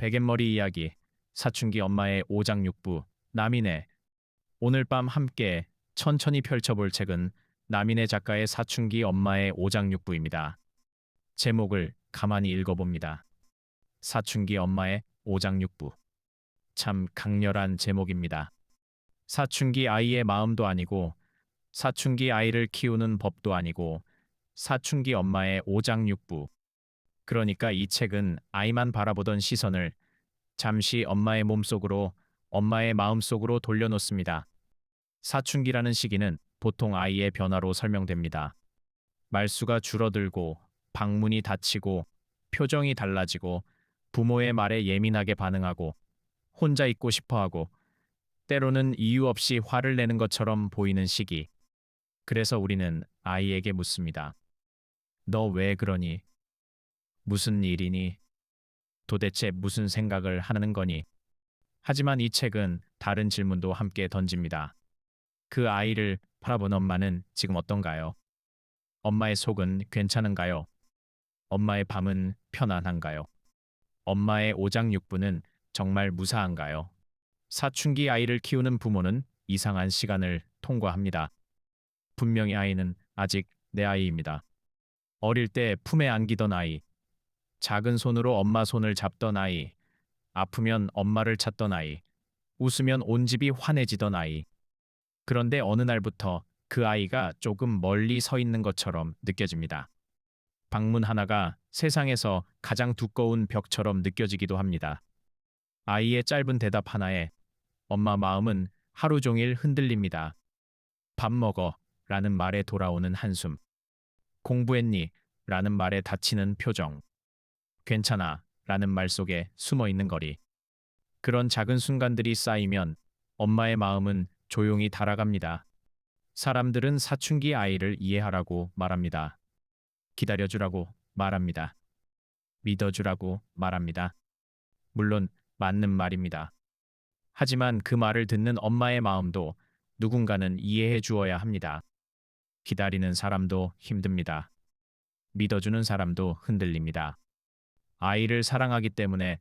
베갯머리 이야기, 사춘기 엄마의 오장육부, 남인의. 오늘 밤 함께 천천히 펼쳐볼 책은 남인의 작가의 사춘기 엄마의 오장육부입니다. 제목을 가만히 읽어봅니다. 사춘기 엄마의 오장육부. 참 강렬한 제목입니다. 사춘기 아이의 마음도 아니고, 사춘기 아이를 키우는 법도 아니고, 사춘기 엄마의 오장육부. 그러니까 이 책은 아이만 바라보던 시선을 잠시 엄마의 몸속으로, 엄마의 마음속으로 돌려놓습니다. 사춘기라는 시기는 보통 아이의 변화로 설명됩니다. 말수가 줄어들고, 방문이 닫히고, 표정이 달라지고, 부모의 말에 예민하게 반응하고, 혼자 있고 싶어하고, 때로는 이유 없이 화를 내는 것처럼 보이는 시기. 그래서 우리는 아이에게 묻습니다. 너 왜 그러니? 무슨 일이니? 도대체 무슨 생각을 하는 거니? 하지만 이 책은 다른 질문도 함께 던집니다. 그 아이를 바라본 엄마는 지금 어떤가요? 엄마의 속은 괜찮은가요? 엄마의 밤은 편안한가요? 엄마의 오장육부는 정말 무사한가요? 사춘기 아이를 키우는 부모는 이상한 시간을 통과합니다. 분명히 아이는 아직 내 아이입니다. 어릴 때 품에 안기던 아이, 작은 손으로 엄마 손을 잡던 아이, 아프면 엄마를 찾던 아이, 웃으면 온 집이 환해지던 아이. 그런데 어느 날부터 그 아이가 조금 멀리 서 있는 것처럼 느껴집니다. 방문 하나가 세상에서 가장 두꺼운 벽처럼 느껴지기도 합니다. 아이의 짧은 대답 하나에 엄마 마음은 하루 종일 흔들립니다. 밥 먹어 라는 말에 돌아오는 한숨. 공부했니? 라는 말에 닫히는 표정. 괜찮아 라는 말 속에 숨어 있는 거리. 그런 작은 순간들이 쌓이면 엄마의 마음은 조용히 달아갑니다. 사람들은 사춘기 아이를 이해하라고 말합니다. 기다려주라고 말합니다. 믿어주라고 말합니다. 물론 맞는 말입니다. 하지만 그 말을 듣는 엄마의 마음도 누군가는 이해해 주어야 합니다. 기다리는 사람도 힘듭니다. 믿어주는 사람도 흔들립니다. 아이를 사랑하기 때문에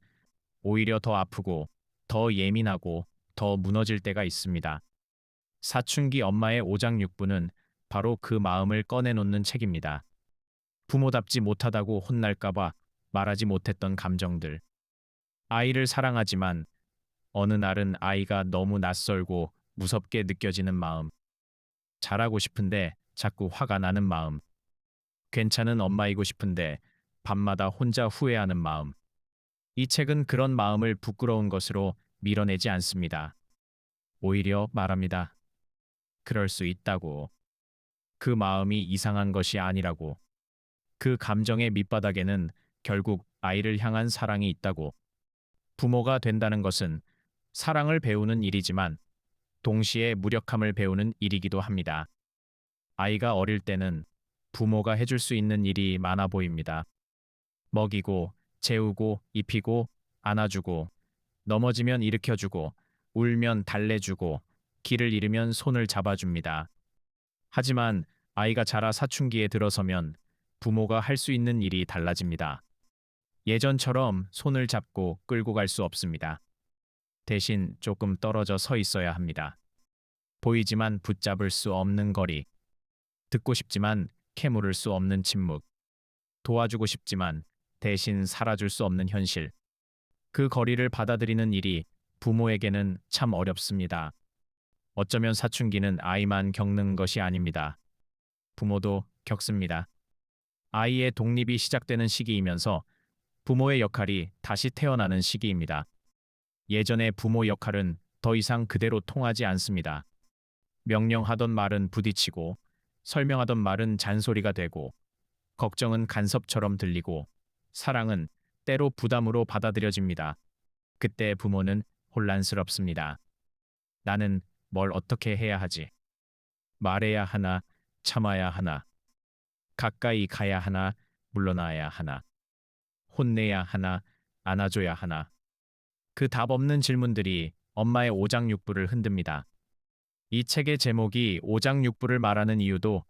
오히려 더 아프고, 더 예민하고, 더 무너질 때가 있습니다. 사춘기 엄마의 오장육부는 바로 그 마음을 꺼내놓는 책입니다. 부모답지 못하다고 혼날까봐 말하지 못했던 감정들. 아이를 사랑하지만 어느 날은 아이가 너무 낯설고 무섭게 느껴지는 마음. 잘하고 싶은데 자꾸 화가 나는 마음. 괜찮은 엄마이고 싶은데 밤마다 혼자 후회하는 마음. 이 책은 그런 마음을 부끄러운 것으로 밀어내지 않습니다. 오히려 말합니다. 그럴 수 있다고. 그 마음이 이상한 것이 아니라고. 그 감정의 밑바닥에는 결국 아이를 향한 사랑이 있다고. 부모가 된다는 것은 사랑을 배우는 일이지만 동시에 무력함을 배우는 일이기도 합니다. 아이가 어릴 때는 부모가 해줄 수 있는 일이 많아 보입니다. 먹이고, 재우고, 입히고, 안아주고, 넘어지면 일으켜주고, 울면 달래주고, 길을 잃으면 손을 잡아줍니다. 하지만 아이가 자라 사춘기에 들어서면 부모가 할 수 있는 일이 달라집니다. 예전처럼 손을 잡고 끌고 갈 수 없습니다. 대신 조금 떨어져 서 있어야 합니다. 보이지만 붙잡을 수 없는 거리. 듣고 싶지만 캐물을 수 없는 침묵. 도와주고 싶지만 대신 살아줄 수 없는 현실. 그 거리를 받아들이는 일이 부모에게는 참 어렵습니다. 어쩌면 사춘기는 아이만 겪는 것이 아닙니다. 부모도 겪습니다. 아이의 독립이 시작되는 시기이면서 부모의 역할이 다시 태어나는 시기입니다. 예전의 부모 역할은 더 이상 그대로 통하지 않습니다. 명령하던 말은 부딪히고, 설명하던 말은 잔소리가 되고, 걱정은 간섭처럼 들리고, 사랑은 때로 부담으로 받아들여집니다. 그때 부모는 혼란스럽습니다. 나는 뭘 어떻게 해야 하지? 말해야 하나, 참아야 하나, 가까이 가야 하나, 물러나야 하나, 혼내야 하나, 안아줘야 하나. 그 답 없는 질문들이 엄마의 오장육부를 흔듭니다. 이 책의 제목이 오장육부를 말하는 이유도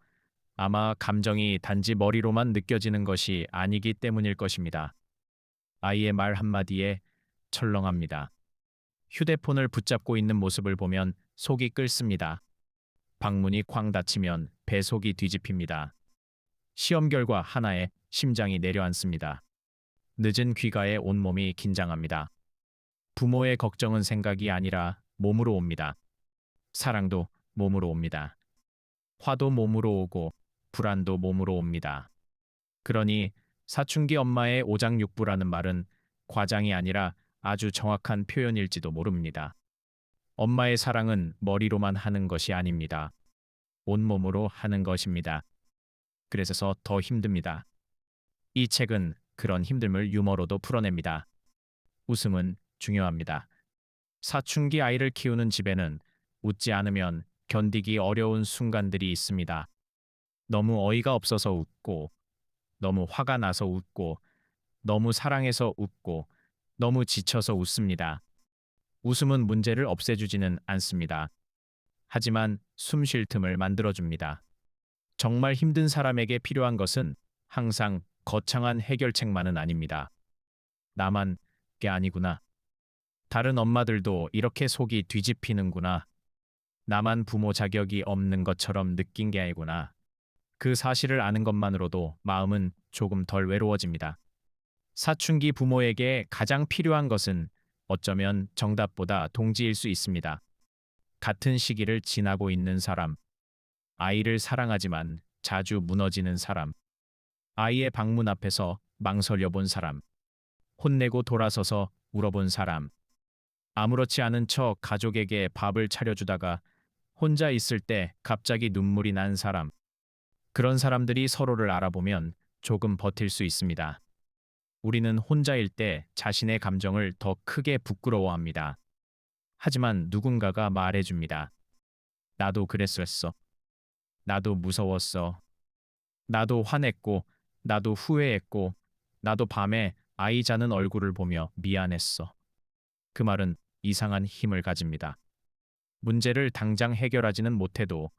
아마 감정이 단지 머리로만 느껴지는 것이 아니기 때문일 것입니다. 아이의 말 한마디에 철렁합니다. 휴대폰을 붙잡고 있는 모습을 보면 속이 끓습니다. 방문이 쾅 닫히면 배속이 뒤집힙니다. 시험 결과 하나에 심장이 내려앉습니다. 늦은 귀가에 온몸이 긴장합니다. 부모의 걱정은 생각이 아니라 몸으로 옵니다. 사랑도 몸으로 옵니다. 화도 몸으로 오고 불안도 몸으로 옵니다. 그러니 사춘기 엄마의 오장육부라는 말은 과장이 아니라 아주 정확한 표현일지도 모릅니다. 엄마의 사랑은 머리로만 하는 것이 아닙니다. 온몸으로 하는 것입니다. 그래서 더 힘듭니다. 이 책은 그런 힘듦을 유머로도 풀어냅니다. 웃음은 중요합니다. 사춘기 아이를 키우는 집에는 웃지 않으면 견디기 어려운 순간들이 있습니다. 너무 어이가 없어서 웃고, 너무 화가 나서 웃고, 너무 사랑해서 웃고, 너무 지쳐서 웃습니다. 웃음은 문제를 없애주지는 않습니다. 하지만 숨 쉴 틈을 만들어줍니다. 정말 힘든 사람에게 필요한 것은 항상 거창한 해결책만은 아닙니다. 나만 게 아니구나. 다른 엄마들도 이렇게 속이 뒤집히는구나. 나만 부모 자격이 없는 것처럼 느낀 게 아니구나. 그 사실을 아는 것만으로도 마음은 조금 덜 외로워집니다. 사춘기 부모에게 가장 필요한 것은 어쩌면 정답보다 동지일 수 있습니다. 같은 시기를 지나고 있는 사람, 아이를 사랑하지만 자주 무너지는 사람, 아이의 방문 앞에서 망설여 본 사람, 혼내고 돌아서서 울어본 사람, 아무렇지 않은 척 가족에게 밥을 차려주다가 혼자 있을 때 갑자기 눈물이 난 사람, 그런 사람들이 서로를 알아보면 조금 버틸 수 있습니다. 우리는 혼자일 때 자신의 감정을 더 크게 부끄러워합니다. 하지만 누군가가 말해줍니다. 나도 그랬었어. 나도 무서웠어. 나도 화냈고, 나도 후회했고, 나도 밤에 아이 자는 얼굴을 보며 미안했어. 그 말은 이상한 힘을 가집니다. 문제를 당장 해결하지는 못해도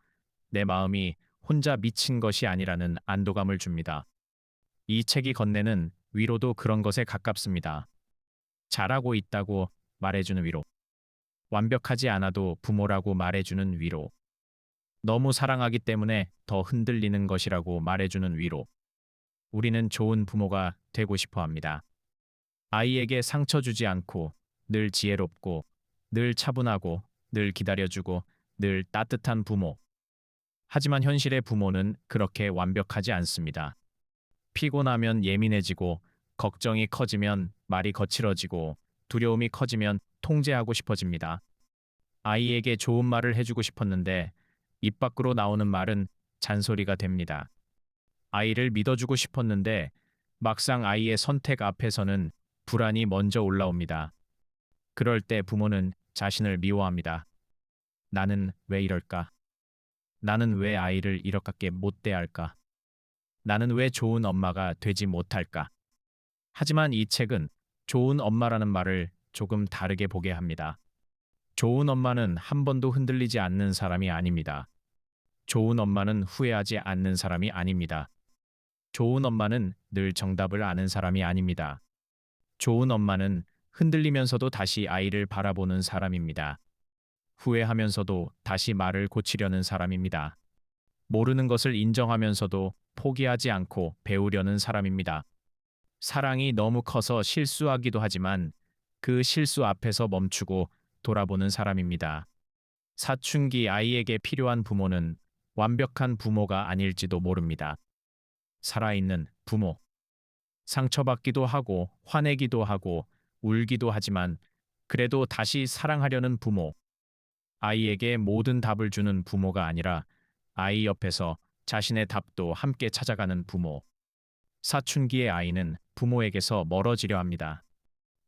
내 마음이 혼자 미친 것이 아니라는 안도감을 줍니다. 이 책이 건네는 위로도 그런 것에 가깝습니다. 잘하고 있다고 말해주는 위로. 완벽하지 않아도 부모라고 말해주는 위로. 너무 사랑하기 때문에 더 흔들리는 것이라고 말해주는 위로. 우리는 좋은 부모가 되고 싶어 합니다. 아이에게 상처 주지 않고 늘 지혜롭고 늘 차분하고 늘 기다려주고 늘 따뜻한 부모. 하지만 현실의 부모는 그렇게 완벽하지 않습니다. 피곤하면 예민해지고 걱정이 커지면 말이 거칠어지고 두려움이 커지면 통제하고 싶어집니다. 아이에게 좋은 말을 해주고 싶었는데 입 밖으로 나오는 말은 잔소리가 됩니다. 아이를 믿어주고 싶었는데 막상 아이의 선택 앞에서는 불안이 먼저 올라옵니다. 그럴 때 부모는 자신을 미워합니다. 나는 왜 이럴까? 나는 왜 아이를 이렇게 못 대할까? 나는 왜 좋은 엄마가 되지 못할까? 하지만 이 책은 좋은 엄마라는 말을 조금 다르게 보게 합니다. 좋은 엄마는 한 번도 흔들리지 않는 사람이 아닙니다. 좋은 엄마는 후회하지 않는 사람이 아닙니다. 좋은 엄마는 늘 정답을 아는 사람이 아닙니다. 좋은 엄마는 흔들리면서도 다시 아이를 바라보는 사람입니다. 후회하면서도 다시 말을 고치려는 사람입니다. 모르는 것을 인정하면서도 포기하지 않고 배우려는 사람입니다. 사랑이 너무 커서 실수하기도 하지만 그 실수 앞에서 멈추고 돌아보는 사람입니다. 사춘기 아이에게 필요한 부모는 완벽한 부모가 아닐지도 모릅니다. 살아있는 부모. 상처받기도 하고 화내기도 하고 울기도 하지만 그래도 다시 사랑하려는 부모. 아이에게 모든 답을 주는 부모가 아니라 아이 옆에서 자신의 답도 함께 찾아가는 부모. 사춘기의 아이는 부모에게서 멀어지려 합니다.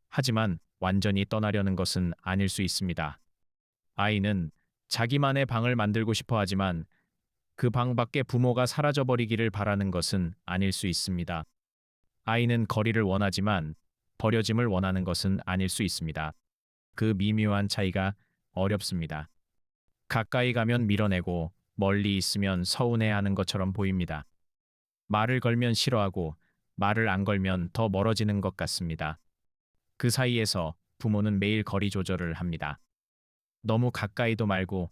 하지만 완전히 떠나려는 것은 아닐 수 있습니다. 아이는 자기만의 방을 만들고 싶어 하지만 그 방 밖에 부모가 사라져버리기를 바라는 것은 아닐 수 있습니다. 아이는 거리를 원하지만 버려짐을 원하는 것은 아닐 수 있습니다. 그 미묘한 차이가 어렵습니다. 가까이 가면 밀어내고 멀리 있으면 서운해하는 것처럼 보입니다. 말을 걸면 싫어하고 말을 안 걸면 더 멀어지는 것 같습니다. 그 사이에서 부모는 매일 거리 조절을 합니다. 너무 가까이도 말고,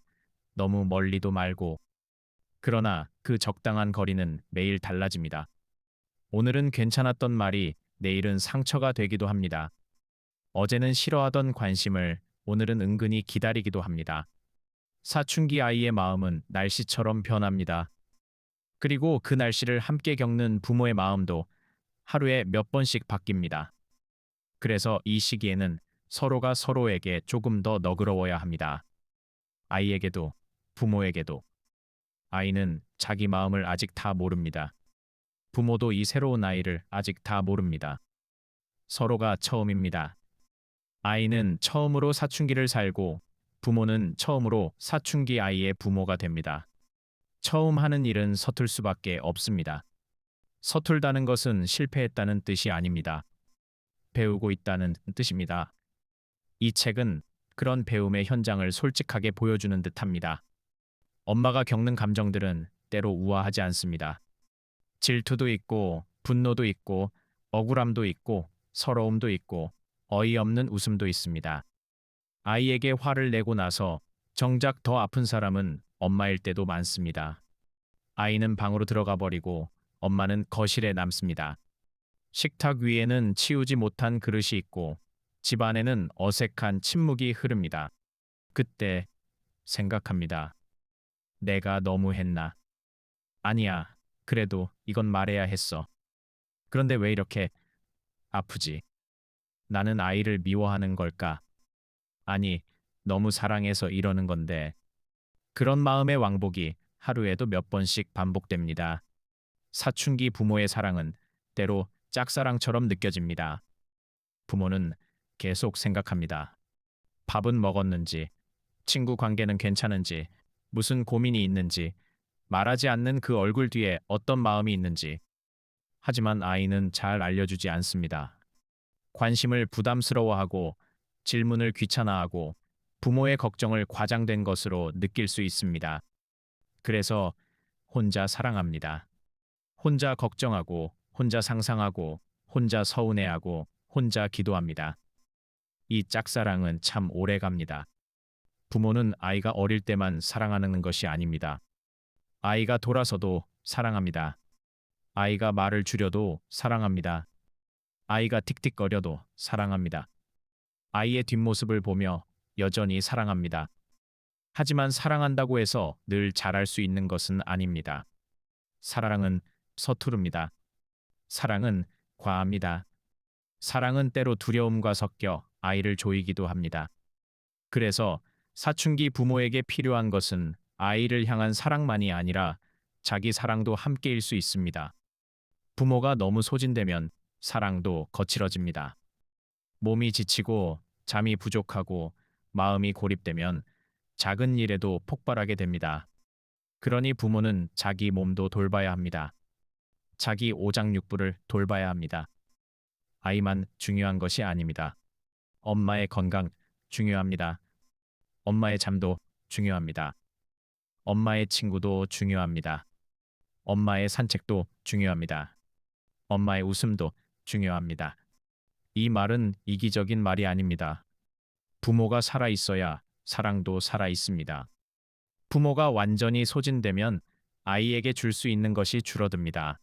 너무 멀리도 말고, 그러나 그 적당한 거리는 매일 달라집니다. 오늘은 괜찮았던 말이 내일은 상처가 되기도 합니다. 어제는 싫어하던 관심을 오늘은 은근히 기다리기도 합니다. 사춘기 아이의 마음은 날씨처럼 변합니다. 그리고 그 날씨를 함께 겪는 부모의 마음도 하루에 몇 번씩 바뀝니다. 그래서 이 시기에는 서로가 서로에게 조금 더 너그러워야 합니다. 아이에게도, 부모에게도. 아이는 자기 마음을 아직 다 모릅니다. 부모도 이 새로운 아이를 아직 다 모릅니다. 서로가 처음입니다. 아이는 처음으로 사춘기를 살고 부모는 처음으로 사춘기 아이의 부모가 됩니다. 처음 하는 일은 서툴 수밖에 없습니다. 서툴다는 것은 실패했다는 뜻이 아닙니다. 배우고 있다는 뜻입니다. 이 책은 그런 배움의 현장을 솔직하게 보여주는 듯합니다. 엄마가 겪는 감정들은 때로 우아하지 않습니다. 질투도 있고, 분노도 있고, 억울함도 있고, 서러움도 있고, 어이없는 웃음도 있습니다. 아이에게 화를 내고 나서 정작 더 아픈 사람은 엄마일 때도 많습니다. 아이는 방으로 들어가 버리고 엄마는 거실에 남습니다. 식탁 위에는 치우지 못한 그릇이 있고 집안에는 어색한 침묵이 흐릅니다. 그때 생각합니다. 내가 너무 했나? 아니야. 그래도 이건 말해야 했어. 그런데 왜 이렇게 아프지? 나는 아이를 미워하는 걸까? 아니, 너무 사랑해서 이러는 건데. 그런 마음의 왕복이 하루에도 몇 번씩 반복됩니다. 사춘기 부모의 사랑은 때로 짝사랑처럼 느껴집니다. 부모는 계속 생각합니다. 밥은 먹었는지, 친구 관계는 괜찮은지, 무슨 고민이 있는지, 말하지 않는 그 얼굴 뒤에 어떤 마음이 있는지. 하지만 아이는 잘 알려주지 않습니다. 관심을 부담스러워하고 질문을 귀찮아하고 부모의 걱정을 과장된 것으로 느낄 수 있습니다. 그래서 혼자 사랑합니다. 혼자 걱정하고, 혼자 상상하고, 혼자 서운해하고, 혼자 기도합니다. 이 짝사랑은 참 오래 갑니다. 부모는 아이가 어릴 때만 사랑하는 것이 아닙니다. 아이가 돌아서도 사랑합니다. 아이가 말을 줄여도 사랑합니다. 아이가 틱틱거려도 사랑합니다. 아이의 뒷모습을 보며 여전히 사랑합니다. 하지만 사랑한다고 해서 늘 잘할 수 있는 것은 아닙니다. 사랑은 서투릅니다. 사랑은 과합니다. 사랑은 때로 두려움과 섞여 아이를 조이기도 합니다. 그래서 사춘기 부모에게 필요한 것은 아이를 향한 사랑만이 아니라 자기 사랑도 함께일 수 있습니다. 부모가 너무 소진되면 사랑도 거칠어집니다. 몸이 지치고 잠이 부족하고 마음이 고립되면 작은 일에도 폭발하게 됩니다. 그러니 부모는 자기 몸도 돌봐야 합니다. 자기 오장육부를 돌봐야 합니다. 아이만 중요한 것이 아닙니다. 엄마의 건강 중요합니다. 엄마의 잠도 중요합니다. 엄마의 친구도 중요합니다. 엄마의 산책도 중요합니다. 엄마의 웃음도 중요합니다. 이 말은 이기적인 말이 아닙니다. 부모가 살아 있어야 사랑도 살아 있습니다. 부모가 완전히 소진되면 아이에게 줄 수 있는 것이 줄어듭니다.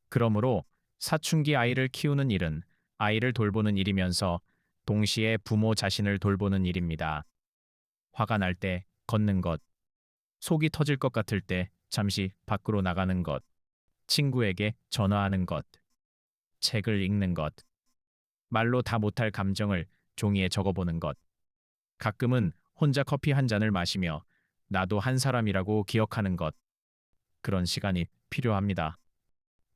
그러므로 사춘기 아이를 키우는 일은 아이를 돌보는 일이면서 동시에 부모 자신을 돌보는 일입니다. 화가 날 때 걷는 것, 속이 터질 것 같을 때 잠시 밖으로 나가는 것, 친구에게 전화하는 것, 책을 읽는 것, 말로 다 못할 감정을 종이에 적어보는 것, 가끔은 혼자 커피 한 잔을 마시며 나도 한 사람이라고 기억하는 것, 그런 시간이 필요합니다.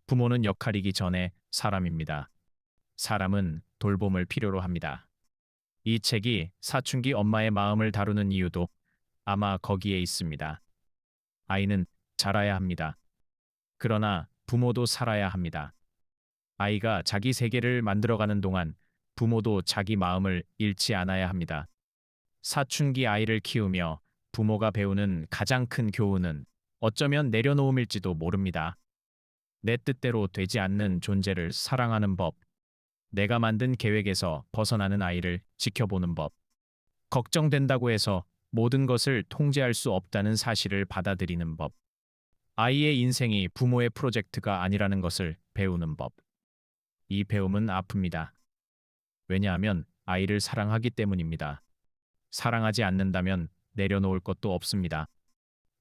부모는 역할이기 전에 사람입니다. 사람은 돌봄을 필요로 합니다. 이 책이 사춘기 엄마의 마음을 다루는 이유도 아마 거기에 있습니다. 아이는 자라야 합니다. 그러나 부모도 살아야 합니다. 아이가 자기 세계를 만들어가는 동안 부모도 자기 마음을 잃지 않아야 합니다. 사춘기 아이를 키우며 부모가 배우는 가장 큰 교훈은 어쩌면 내려놓음일지도 모릅니다. 내 뜻대로 되지 않는 존재를 사랑하는 법. 내가 만든 계획에서 벗어나는 아이를 지켜보는 법. 걱정된다고 해서 모든 것을 통제할 수 없다는 사실을 받아들이는 법. 아이의 인생이 부모의 프로젝트가 아니라는 것을 배우는 법. 이 배움은 아픕니다. 왜냐하면 아이를 사랑하기 때문입니다. 사랑하지 않는다면 내려놓을 것도 없습니다.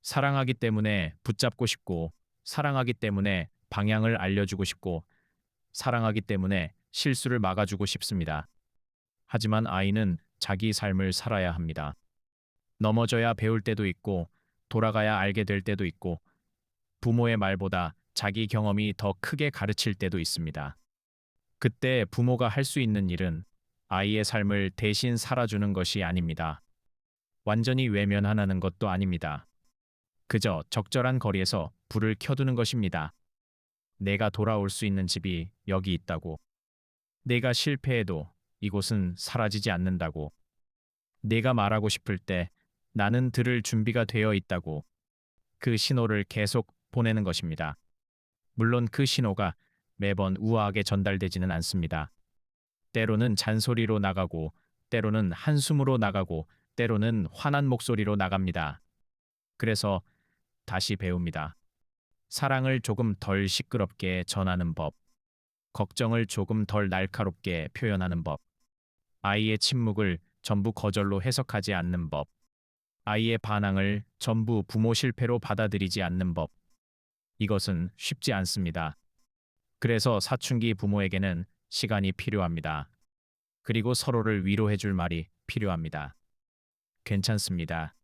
사랑하기 때문에 붙잡고 싶고, 사랑하기 때문에 방향을 알려주고 싶고, 사랑하기 때문에 실수를 막아주고 싶습니다. 하지만 아이는 자기 삶을 살아야 합니다. 넘어져야 배울 때도 있고, 돌아가야 알게 될 때도 있고, 부모의 말보다 자기 경험이 더 크게 가르칠 때도 있습니다. 그때 부모가 할 수 있는 일은 아이의 삶을 대신 살아주는 것이 아닙니다. 완전히 외면하는 것도 아닙니다. 그저 적절한 거리에서 불을 켜두는 것입니다. 내가 돌아올 수 있는 집이 여기 있다고. 내가 실패해도 이곳은 사라지지 않는다고. 내가 말하고 싶을 때 나는 들을 준비가 되어 있다고. 그 신호를 계속 보내는 것입니다. 물론 그 신호가 매번 우아하게 전달되지는 않습니다. 때로는 잔소리로 나가고, 때로는 한숨으로 나가고, 때로는 화난 목소리로 나갑니다. 그래서 다시 배웁니다. 사랑을 조금 덜 시끄럽게 전하는 법, 걱정을 조금 덜 날카롭게 표현하는 법, 아이의 침묵을 전부 거절로 해석하지 않는 법, 아이의 반항을 전부 부모 실패로 받아들이지 않는 법. 이것은 쉽지 않습니다. 그래서 사춘기 부모에게는 시간이 필요합니다. 그리고 서로를 위로해 줄 말이 필요합니다. 괜찮습니다.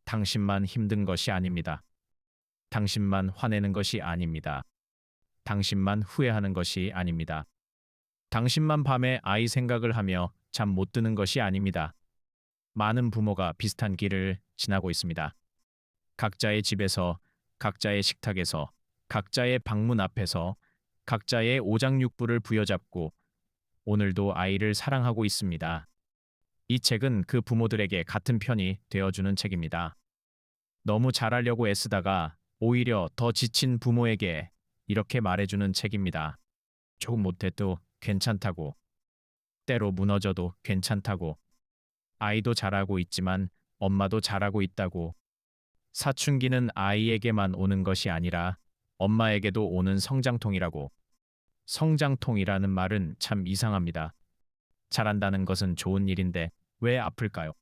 당신만 힘든 것이 아닙니다. 당신만 화내는 것이 아닙니다. 당신만 후회하는 것이 아닙니다. 당신만 밤에 아이 생각을 하며 잠 못 드는 것이 아닙니다. 많은 부모가 비슷한 길을 지나고 있습니다. 각자의 집에서, 각자의 식탁에서, 각자의 방문 앞에서, 각자의 오장육부를 부여잡고 오늘도 아이를 사랑하고 있습니다. 이 책은 그 부모들에게 같은 편이 되어주는 책입니다. 너무 잘하려고 애쓰다가 오히려 더 지친 부모에게 이렇게 말해주는 책입니다. 조금 못해도 괜찮다고. 때로 무너져도 괜찮다고. 아이도 잘하고 있지만 엄마도 잘하고 있다고. 사춘기는 아이에게만 오는 것이 아니라 엄마에게도 오는 성장통이라고. 성장통이라는 말은 참 이상합니다. 잘한다는 것은 좋은 일인데 왜 아플까요?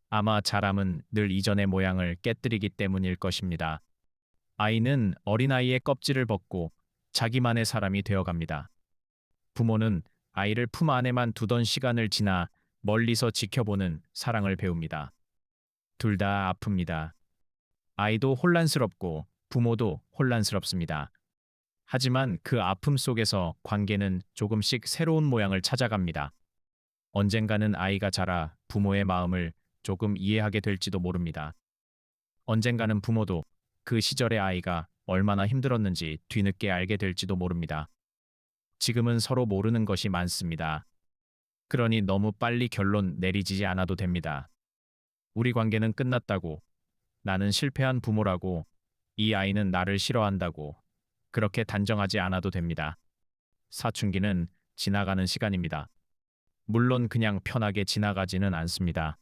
아마 자람은 늘 이전의 모양을 깨뜨리기 때문일 것입니다. 아이는 어린아이의 껍질을 벗고 자기만의 사람이 되어갑니다. 부모는 아이를 품 안에만 두던 시간을 지나 멀리서 지켜보는 사랑을 배웁니다. 둘 다 아픕니다. 아이도 혼란스럽고 부모도 혼란스럽습니다. 하지만 그 아픔 속에서 관계는 조금씩 새로운 모양을 찾아갑니다. 언젠가는 아이가 자라 부모의 마음을 조금 이해하게 될지도 모릅니다. 언젠가는 부모도 그 시절의 아이가 얼마나 힘들었는지 뒤늦게 알게 될지도 모릅니다. 지금은 서로 모르는 것이 많습니다. 그러니 너무 빨리 결론 내리지 않아도 됩니다. 우리 관계는 끝났다고, 나는 실패한 부모라고, 이 아이는 나를 싫어한다고, 그렇게 단정하지 않아도 됩니다. 사춘기는 지나가는 시간입니다. 물론 그냥 편하게 지나가지는 않습니다.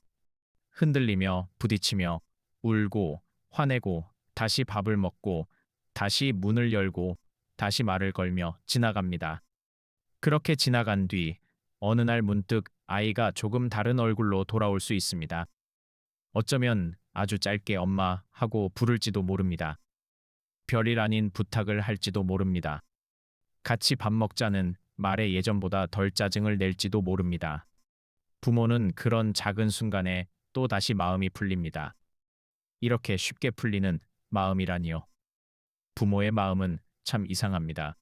흔들리며 부딪히며 울고 화내고 다시 밥을 먹고 다시 문을 열고 다시 말을 걸며 지나갑니다. 그렇게 지나간 뒤 어느 날 문득 아이가 조금 다른 얼굴로 돌아올 수 있습니다. 어쩌면 아주 짧게 엄마 하고 부를지도 모릅니다. 별일 아닌 부탁을 할지도 모릅니다. 같이 밥 먹자는 말에 예전보다 덜 짜증을 낼지도 모릅니다. 부모는 그런 작은 순간에 또 다시 마음이 풀립니다. 이렇게 쉽게 풀리는 마음이라니요. 부모의 마음은 참 이상합니다.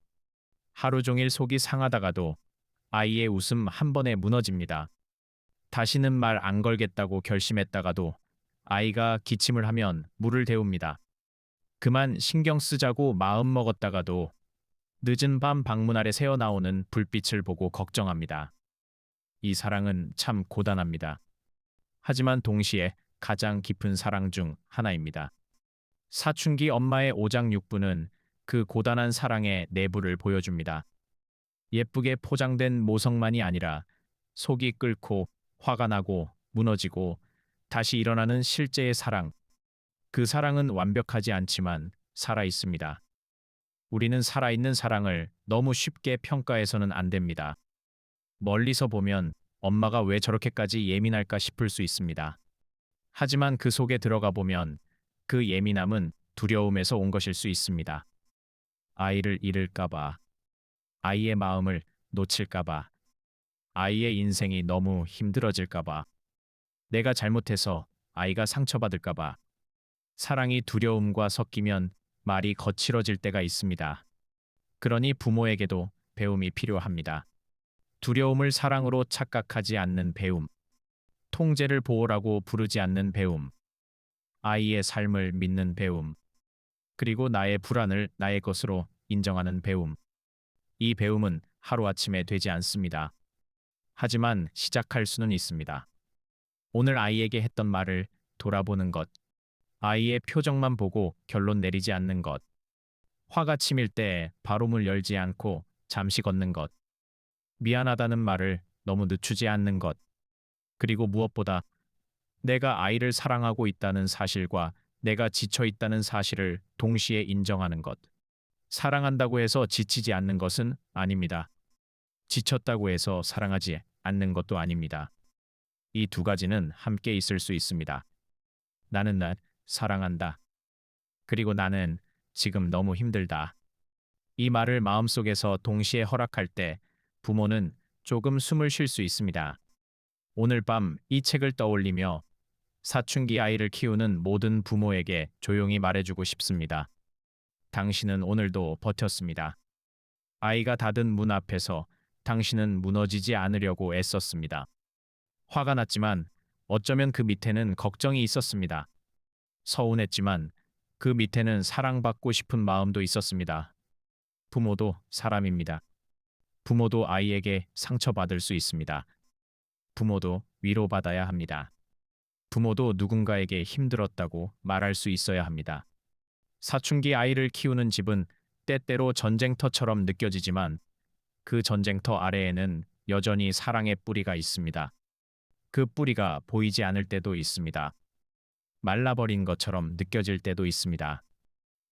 하루 종일 속이 상하다가도 아이의 웃음 한 번에 무너집니다. 다시는 말 안 걸겠다고 결심했다가도 아이가 기침을 하면 물을 데웁니다. 그만 신경 쓰자고 마음 먹었다가도 늦은 밤 방문 아래 새어 나오는 불빛을 보고 걱정합니다. 이 사랑은 참 고단합니다. 하지만 동시에 가장 깊은 사랑 중 하나입니다. 사춘기 엄마의 오장육부는 그 고단한 사랑의 내부를 보여줍니다. 예쁘게 포장된 모성만이 아니라 속이 끓고 화가 나고 무너지고 다시 일어나는 실제의 사랑. 그 사랑은 완벽하지 않지만 살아 있습니다. 우리는 살아있는 사랑을 너무 쉽게 평가해서는 안 됩니다. 멀리서 보면 엄마가 왜 저렇게까지 예민할까 싶을 수 있습니다. 하지만 그 속에 들어가 보면 그 예민함은 두려움에서 온 것일 수 있습니다. 아이를 잃을까봐, 아이의 마음을 놓칠까봐, 아이의 인생이 너무 힘들어질까봐, 내가 잘못해서 아이가 상처받을까봐, 사랑이 두려움과 섞이면 말이 거칠어질 때가 있습니다. 그러니 부모에게도 배움이 필요합니다. 두려움을 사랑으로 착각하지 않는 배움, 통제를 보호라고 부르지 않는 배움, 아이의 삶을 믿는 배움, 그리고 나의 불안을 나의 것으로 인정하는 배움. 이 배움은 하루아침에 되지 않습니다. 하지만 시작할 수는 있습니다. 오늘 아이에게 했던 말을 돌아보는 것, 아이의 표정만 보고 결론 내리지 않는 것, 화가 치밀 때 바로 문 열지 않고 잠시 걷는 것, 미안하다는 말을 너무 늦추지 않는 것, 그리고 무엇보다 내가 아이를 사랑하고 있다는 사실과 내가 지쳐 있다는 사실을 동시에 인정하는 것. 사랑한다고 해서 지치지 않는 것은 아닙니다. 지쳤다고 해서 사랑하지 않는 것도 아닙니다. 이 두 가지는 함께 있을 수 있습니다. 나는 날 사랑한다. 그리고 나는 지금 너무 힘들다. 이 말을 마음속에서 동시에 허락할 때 부모는 조금 숨을 쉴 수 있습니다. 오늘 밤 이 책을 떠올리며 사춘기 아이를 키우는 모든 부모에게 조용히 말해주고 싶습니다. 당신은 오늘도 버텼습니다. 아이가 닫은 문 앞에서 당신은 무너지지 않으려고 애썼습니다. 화가 났지만 어쩌면 그 밑에는 걱정이 있었습니다. 서운했지만 그 밑에는 사랑받고 싶은 마음도 있었습니다. 부모도 사람입니다. 부모도 아이에게 상처받을 수 있습니다. 부모도 위로받아야 합니다. 부모도 누군가에게 힘들었다고 말할 수 있어야 합니다. 사춘기 아이를 키우는 집은 때때로 전쟁터처럼 느껴지지만 그 전쟁터 아래에는 여전히 사랑의 뿌리가 있습니다. 그 뿌리가 보이지 않을 때도 있습니다. 말라버린 것처럼 느껴질 때도 있습니다.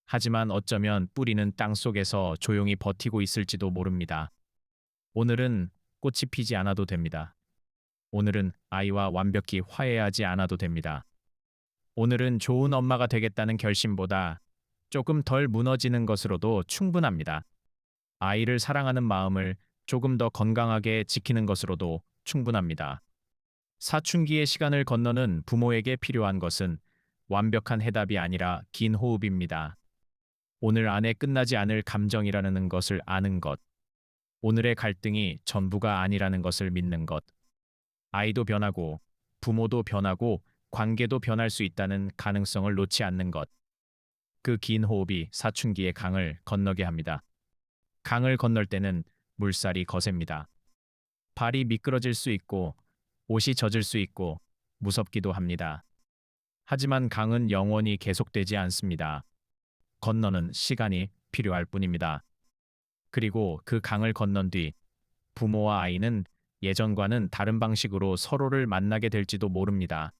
하지만 어쩌면 뿌리는 땅 속에서 조용히 버티고 있을지도 모릅니다. 오늘은 꽃이 피지 않아도 됩니다. 오늘은 아이와 완벽히 화해하지 않아도 됩니다. 오늘은 좋은 엄마가 되겠다는 결심보다 조금 덜 무너지는 것으로도 충분합니다. 아이를 사랑하는 마음을 조금 더 건강하게 지키는 것으로도 충분합니다. 사춘기의 시간을 건너는 부모에게 필요한 것은 완벽한 해답이 아니라 긴 호흡입니다. 오늘 안에 끝나지 않을 감정이라는 것을 아는 것. 오늘의 갈등이 전부가 아니라는 것을 믿는 것. 아이도 변하고, 부모도 변하고, 관계도 변할 수 있다는 가능성을 놓지 않는 것. 그 긴 호흡이 사춘기의 강을 건너게 합니다. 강을 건널 때는 물살이 거셉니다. 발이 미끄러질 수 있고, 옷이 젖을 수 있고, 무섭기도 합니다. 하지만 강은 영원히 계속되지 않습니다. 건너는 시간이 필요할 뿐입니다. 그리고 그 강을 건넌 뒤 부모와 아이는 예전과는 다른 방식으로 서로를 만나게 될지도 모릅니다.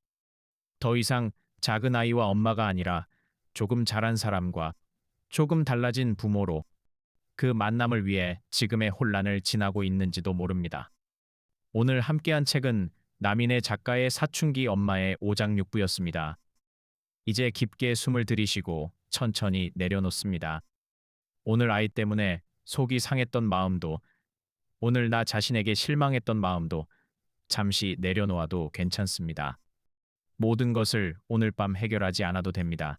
더 이상 작은 아이와 엄마가 아니라 조금 자란 사람과 조금 달라진 부모로 그 만남을 위해 지금의 혼란을 지나고 있는지도 모릅니다. 오늘 함께한 책은 남인의 작가의 사춘기 엄마의 오장육부였습니다. 이제 깊게 숨을 들이쉬고 천천히 내려놓습니다. 오늘 아이 때문에 속이 상했던 마음도, 오늘 나 자신에게 실망했던 마음도 잠시 내려놓아도 괜찮습니다. 모든 것을 오늘 밤 해결하지 않아도 됩니다.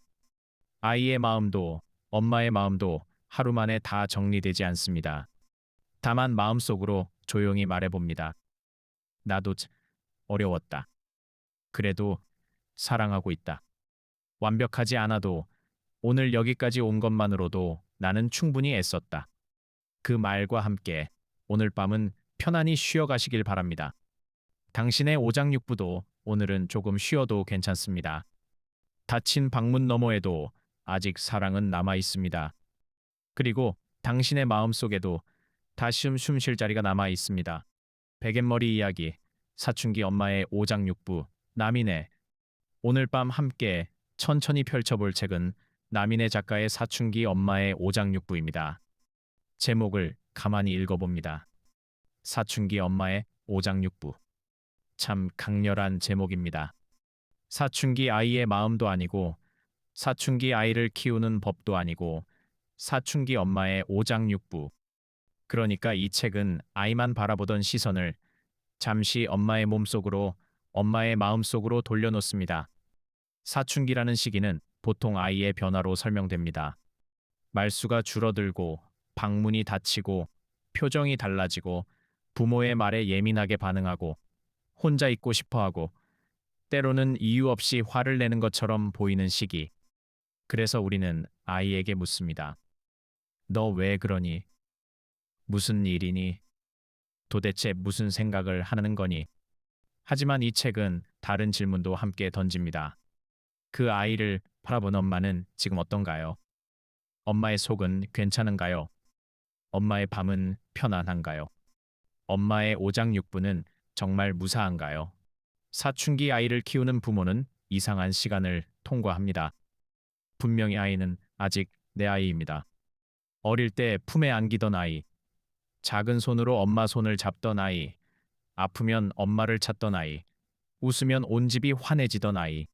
아이의 마음도 엄마의 마음도 하루 만에 다 정리되지 않습니다. 다만 마음속으로 조용히 말해봅니다. 나도 어려웠다. 그래도 사랑하고 있다. 완벽하지 않아도 오늘 여기까지 온 것만으로도 나는 충분히 애썼다. 그 말과 함께 오늘 밤은 편안히 쉬어가시길 바랍니다. 당신의 오장육부도 오늘은 조금 쉬어도 괜찮습니다. 닫힌 방문 너머에도 아직 사랑은 남아 있습니다. 그리고 당신의 마음속에도 다시 숨 쉴 자리가 남아 있습니다. 베갯머리 이야기, 사춘기 엄마의 오장육부, 남인의. 오늘 밤 함께 천천히 펼쳐볼 책은 남인의 작가의 사춘기 엄마의 오장육부입니다. 제목을 가만히 읽어봅니다. 사춘기 엄마의 오장육부. 참 강렬한 제목입니다. 사춘기 아이의 마음도 아니고, 사춘기 아이를 키우는 법도 아니고, 사춘기 엄마의 오장육부. 그러니까 이 책은 아이만 바라보던 시선을 잠시 엄마의 몸속으로, 엄마의 마음속으로 돌려놓습니다. 사춘기라는 시기는 보통 아이의 변화로 설명됩니다. 말수가 줄어들고, 방문이 닫히고, 표정이 달라지고, 부모의 말에 예민하게 반응하고, 혼자 있고 싶어하고, 때로는 이유 없이 화를 내는 것처럼 보이는 시기. 그래서 우리는 아이에게 묻습니다. 너 왜 그러니? 무슨 일이니? 도대체 무슨 생각을 하는 거니? 하지만 이 책은 다른 질문도 함께 던집니다. 그 아이를 바라본 엄마는 지금 어떤가요? 엄마의 속은 괜찮은가요? 엄마의 밤은 편안한가요? 엄마의 오장육부는 정말 무사한가요? 사춘기 아이를 키우는 부모는 이상한 시간을 통과합니다. 분명히 아이는 아직 내 아이입니다. 어릴 때 품에 안기던 아이, 작은 손으로 엄마 손을 잡던 아이, 아프면 엄마를 찾던 아이, 웃으면 온 집이 환해지던 아이.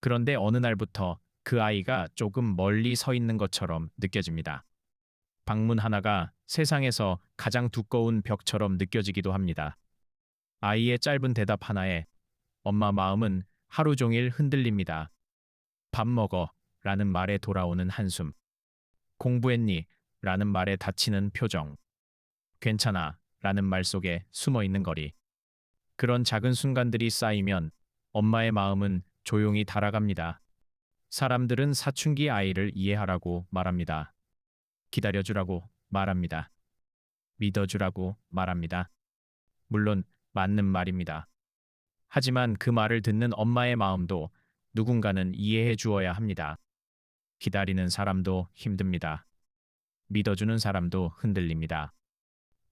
그런데 어느 날부터 그 아이가 조금 멀리 서 있는 것처럼 느껴집니다. 방문 하나가 세상에서 가장 두꺼운 벽처럼 느껴지기도 합니다. 아이의 짧은 대답 하나에 엄마 마음은 하루 종일 흔들립니다. 밥 먹어 라는 말에 돌아오는 한숨. 공부했니? 라는 말에 닫히는 표정. 괜찮아 라는 말 속에 숨어 있는 거리. 그런 작은 순간들이 쌓이면 엄마의 마음은 조용히 달아갑니다. 사람들은 사춘기 아이를 이해하라고 말합니다. 기다려주라고 말합니다. 믿어주라고 말합니다. 물론 맞는 말입니다. 하지만 그 말을 듣는 엄마의 마음도 누군가는 이해해 주어야 합니다. 기다리는 사람도 힘듭니다. 믿어주는 사람도 흔들립니다.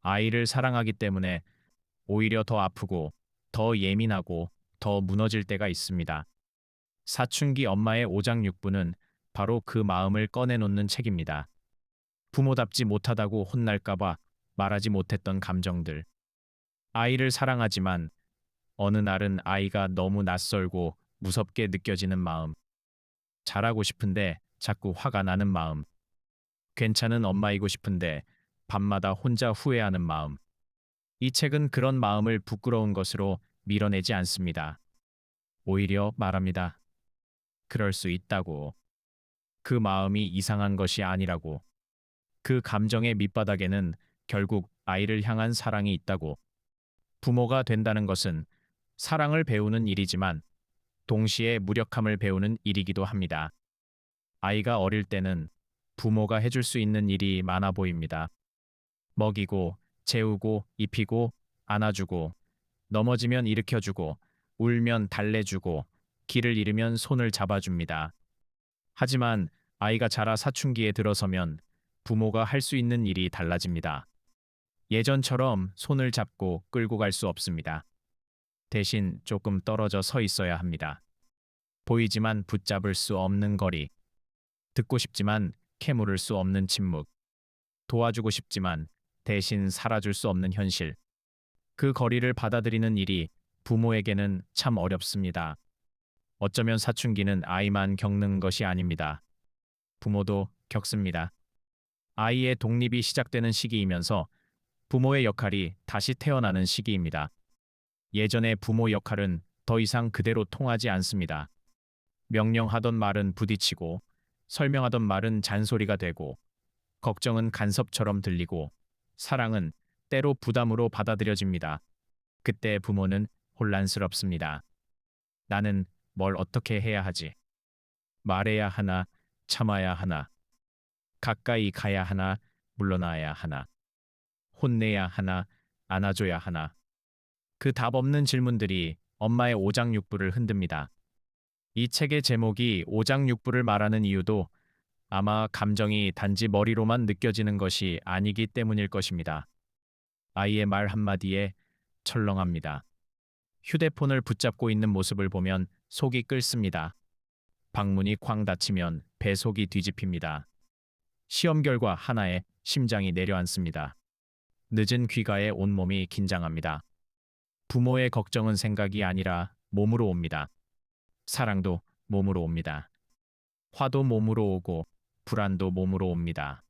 아이를 사랑하기 때문에 오히려 더 아프고, 더 예민하고, 더 무너질 때가 있습니다. 사춘기 엄마의 오장육부는 바로 그 마음을 꺼내놓는 책입니다. 부모답지 못하다고 혼날까봐 말하지 못했던 감정들. 아이를 사랑하지만 어느 날은 아이가 너무 낯설고 무섭게 느껴지는 마음. 잘하고 싶은데 자꾸 화가 나는 마음. 괜찮은 엄마이고 싶은데 밤마다 혼자 후회하는 마음. 이 책은 그런 마음을 부끄러운 것으로 밀어내지 않습니다. 오히려 말합니다. 그럴 수 있다고. 그 마음이 이상한 것이 아니라고. 그 감정의 밑바닥에는 결국 아이를 향한 사랑이 있다고. 부모가 된다는 것은 사랑을 배우는 일이지만 동시에 무력함을 배우는 일이기도 합니다. 아이가 어릴 때는 부모가 해줄 수 있는 일이 많아 보입니다. 먹이고, 재우고, 입히고, 안아주고, 넘어지면 일으켜주고, 울면 달래주고, 길을 잃으면 손을 잡아줍니다. 하지만 아이가 자라 사춘기에 들어서면 부모가 할 수 있는 일이 달라집니다. 예전처럼 손을 잡고 끌고 갈 수 없습니다. 대신 조금 떨어져 서 있어야 합니다. 보이지만 붙잡을 수 없는 거리. 듣고 싶지만 캐물을 수 없는 침묵. 도와주고 싶지만 대신 살아줄 수 없는 현실. 그 거리를 받아들이는 일이 부모에게는 참 어렵습니다. 어쩌면 사춘기는 아이만 겪는 것이 아닙니다. 부모도 겪습니다. 아이의 독립이 시작되는 시기이면서 부모의 역할이 다시 태어나는 시기입니다. 예전의 부모 역할은 더 이상 그대로 통하지 않습니다. 명령하던 말은 부딪히고, 설명하던 말은 잔소리가 되고, 걱정은 간섭처럼 들리고, 사랑은 때로 부담으로 받아들여집니다. 그때 부모는 혼란스럽습니다. 나는 뭘 어떻게 해야 하지? 말해야 하나, 참아야 하나, 가까이 가야 하나, 물러나야 하나, 혼내야 하나, 안아줘야 하나. 그 답 없는 질문들이 엄마의 오장육부를 흔듭니다. 이 책의 제목이 오장육부를 말하는 이유도 아마 감정이 단지 머리로만 느껴지는 것이 아니기 때문일 것입니다. 아이의 말 한마디에 철렁합니다. 휴대폰을 붙잡고 있는 모습을 보면 속이 끓습니다. 방문이 쾅 닫히면 배속이 뒤집힙니다. 시험 결과 하나에 심장이 내려앉습니다. 늦은 귀가에 온몸이 긴장합니다. 부모의 걱정은 생각이 아니라 몸으로 옵니다. 사랑도 몸으로 옵니다. 화도 몸으로 오고 불안도 몸으로 옵니다.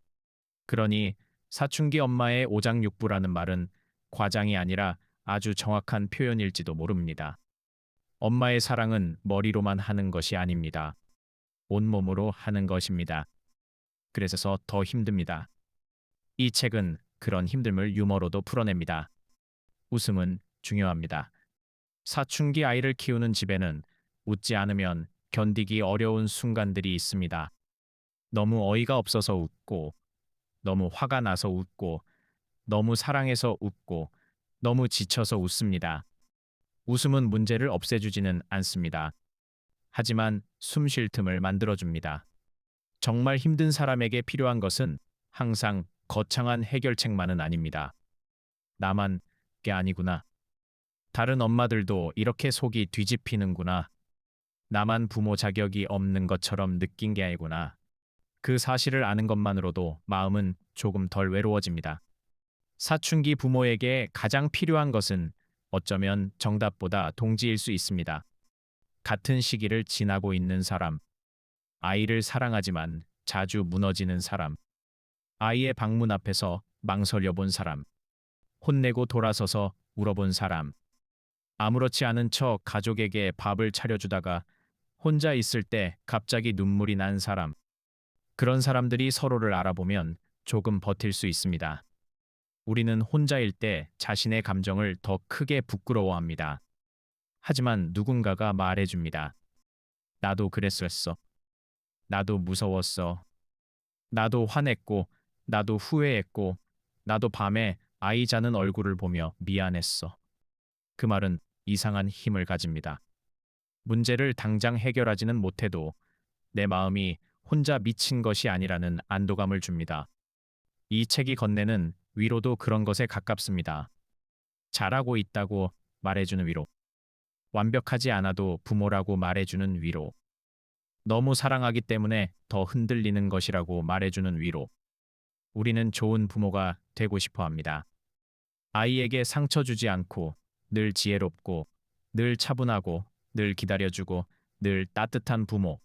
그러니 사춘기 엄마의 오장육부라는 말은 과장이 아니라 아주 정확한 표현일지도 모릅니다. 엄마의 사랑은 머리로만 하는 것이 아닙니다. 온몸으로 하는 것입니다. 그래서 더 힘듭니다. 이 책은 그런 힘듦을 유머로도 풀어냅니다. 웃음은 중요합니다. 사춘기 아이를 키우는 집에는 웃지 않으면 견디기 어려운 순간들이 있습니다. 너무 어이가 없어서 웃고, 너무 화가 나서 웃고, 너무 사랑해서 웃고, 너무 지쳐서 웃습니다. 웃음은 문제를 없애주지는 않습니다. 하지만 숨 쉴 틈을 만들어줍니다. 정말 힘든 사람에게 필요한 것은 항상 거창한 해결책만은 아닙니다. 나만 게 아니구나. 다른 엄마들도 이렇게 속이 뒤집히는구나. 나만 부모 자격이 없는 것처럼 느낀 게 아니구나. 그 사실을 아는 것만으로도 마음은 조금 덜 외로워집니다. 사춘기 부모에게 가장 필요한 것은 어쩌면 정답보다 동지일 수 있습니다. 같은 시기를 지나고 있는 사람, 아이를 사랑하지만 자주 무너지는 사람, 아이의 방문 앞에서 망설여 본 사람, 혼내고 돌아서서 울어본 사람, 아무렇지 않은 척 가족에게 밥을 차려주다가 혼자 있을 때 갑자기 눈물이 난 사람, 그런 사람들이 서로를 알아보면 조금 버틸 수 있습니다. 우리는 혼자일 때 자신의 감정을 더 크게 부끄러워합니다. 하지만 누군가가 말해줍니다. 나도 그랬었어. 나도 무서웠어. 나도 화냈고, 나도 후회했고, 나도 밤에 아이 자는 얼굴을 보며 미안했어. 그 말은 이상한 힘을 가집니다. 문제를 당장 해결하지는 못해도 내 마음이 혼자 미친 것이 아니라는 안도감을 줍니다. 이 책이 건네는 위로도 그런 것에 가깝습니다. 잘하고 있다고 말해주는 위로. 완벽하지 않아도 부모라고 말해주는 위로. 너무 사랑하기 때문에 더 흔들리는 것이라고 말해주는 위로. 우리는 좋은 부모가 되고 싶어 합니다. 아이에게 상처 주지 않고 늘 지혜롭고 늘 차분하고 늘 기다려주고 늘 따뜻한 부모.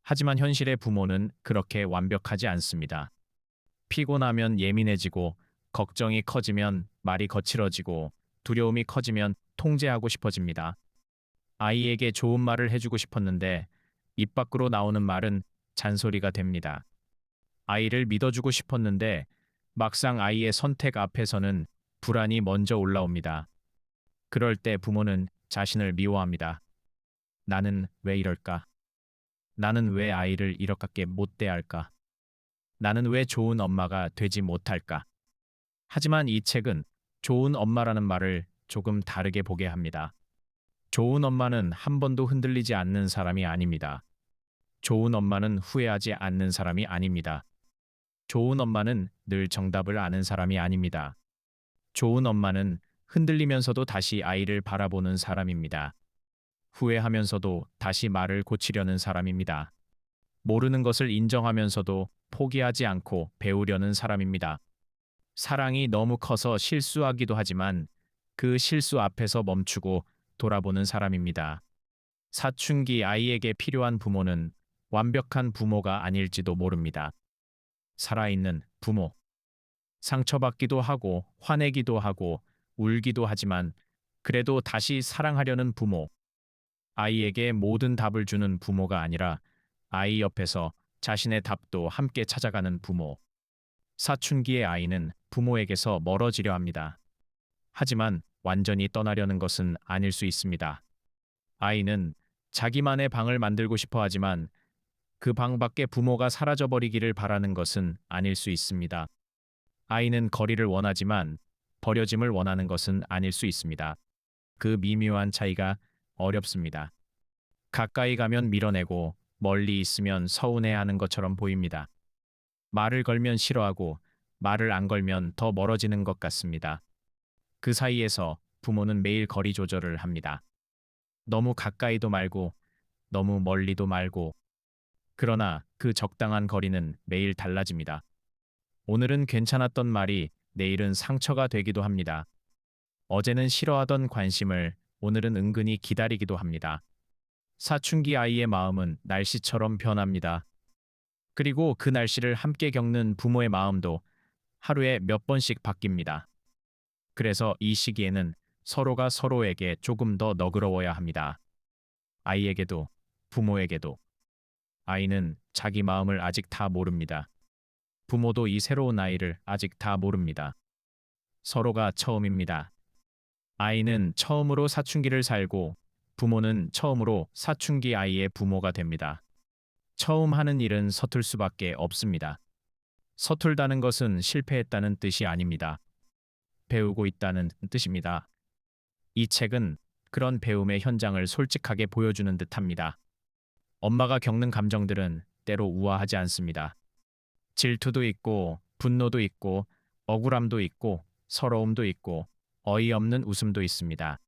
하지만 현실의 부모는 그렇게 완벽하지 않습니다. 피곤하면 예민해지고 걱정이 커지면 말이 거칠어지고 두려움이 커지면 통제하고 싶어집니다. 아이에게 좋은 말을 해주고 싶었는데 입 밖으로 나오는 말은 잔소리가 됩니다. 아이를 믿어주고 싶었는데 막상 아이의 선택 앞에서는 불안이 먼저 올라옵니다. 그럴 때 부모는 자신을 미워합니다. 나는 왜 이럴까? 나는 왜 아이를 이렇게 못 대할까? 나는 왜 좋은 엄마가 되지 못할까? 하지만 이 책은 좋은 엄마라는 말을 조금 다르게 보게 합니다. 좋은 엄마는 한 번도 흔들리지 않는 사람이 아닙니다. 좋은 엄마는 후회하지 않는 사람이 아닙니다. 좋은 엄마는 늘 정답을 아는 사람이 아닙니다. 좋은 엄마는 흔들리면서도 다시 아이를 바라보는 사람입니다. 후회하면서도 다시 말을 고치려는 사람입니다. 모르는 것을 인정하면서도 포기하지 않고 배우려는 사람입니다. 사랑이 너무 커서 실수하기도 하지만 그 실수 앞에서 멈추고 돌아보는 사람입니다. 사춘기 아이에게 필요한 부모는 완벽한 부모가 아닐지도 모릅니다. 살아있는 부모. 상처받기도 하고 화내기도 하고 울기도 하지만 그래도 다시 사랑하려는 부모. 아이에게 모든 답을 주는 부모가 아니라 아이 옆에서 자신의 답도 함께 찾아가는 부모. 사춘기의 아이는 부모에게서 멀어지려 합니다. 하지만 완전히 떠나려는 것은 아닐 수 있습니다. 아이는 자기만의 방을 만들고 싶어 하지만 그 방 밖에 부모가 사라져버리기를 바라는 것은 아닐 수 있습니다. 아이는 거리를 원하지만 버려짐을 원하는 것은 아닐 수 있습니다. 그 미묘한 차이가 어렵습니다. 가까이 가면 밀어내고 멀리 있으면 서운해하는 것처럼 보입니다. 말을 걸면 싫어하고 말을 안 걸면 더 멀어지는 것 같습니다. 그 사이에서 부모는 매일 거리 조절을 합니다. 너무 가까이도 말고 너무 멀리도 말고 그러나 그 적당한 거리는 매일 달라집니다. 오늘은 괜찮았던 말이 내일은 상처가 되기도 합니다. 어제는 싫어하던 관심을 오늘은 은근히 기다리기도 합니다. 사춘기 아이의 마음은 날씨처럼 변합니다. 그리고 그 날씨를 함께 겪는 부모의 마음도 하루에 몇 번씩 바뀝니다. 그래서 이 시기에는 서로가 서로에게 조금 더 너그러워야 합니다. 아이에게도, 부모에게도. 아이는 자기 마음을 아직 다 모릅니다. 부모도 이 새로운 아이를 아직 다 모릅니다. 서로가 처음입니다. 아이는 처음으로 사춘기를 살고 부모는 처음으로 사춘기 아이의 부모가 됩니다. 처음 하는 일은 서툴 수밖에 없습니다. 서툴다는 것은 실패했다는 뜻이 아닙니다. 배우고 있다는 뜻입니다. 이 책은 그런 배움의 현장을 솔직하게 보여주는 듯합니다. 엄마가 겪는 감정들은 때로 우아하지 않습니다. 질투도 있고, 분노도 있고, 억울함도 있고, 서러움도 있고, 어이없는 웃음도 있습니다.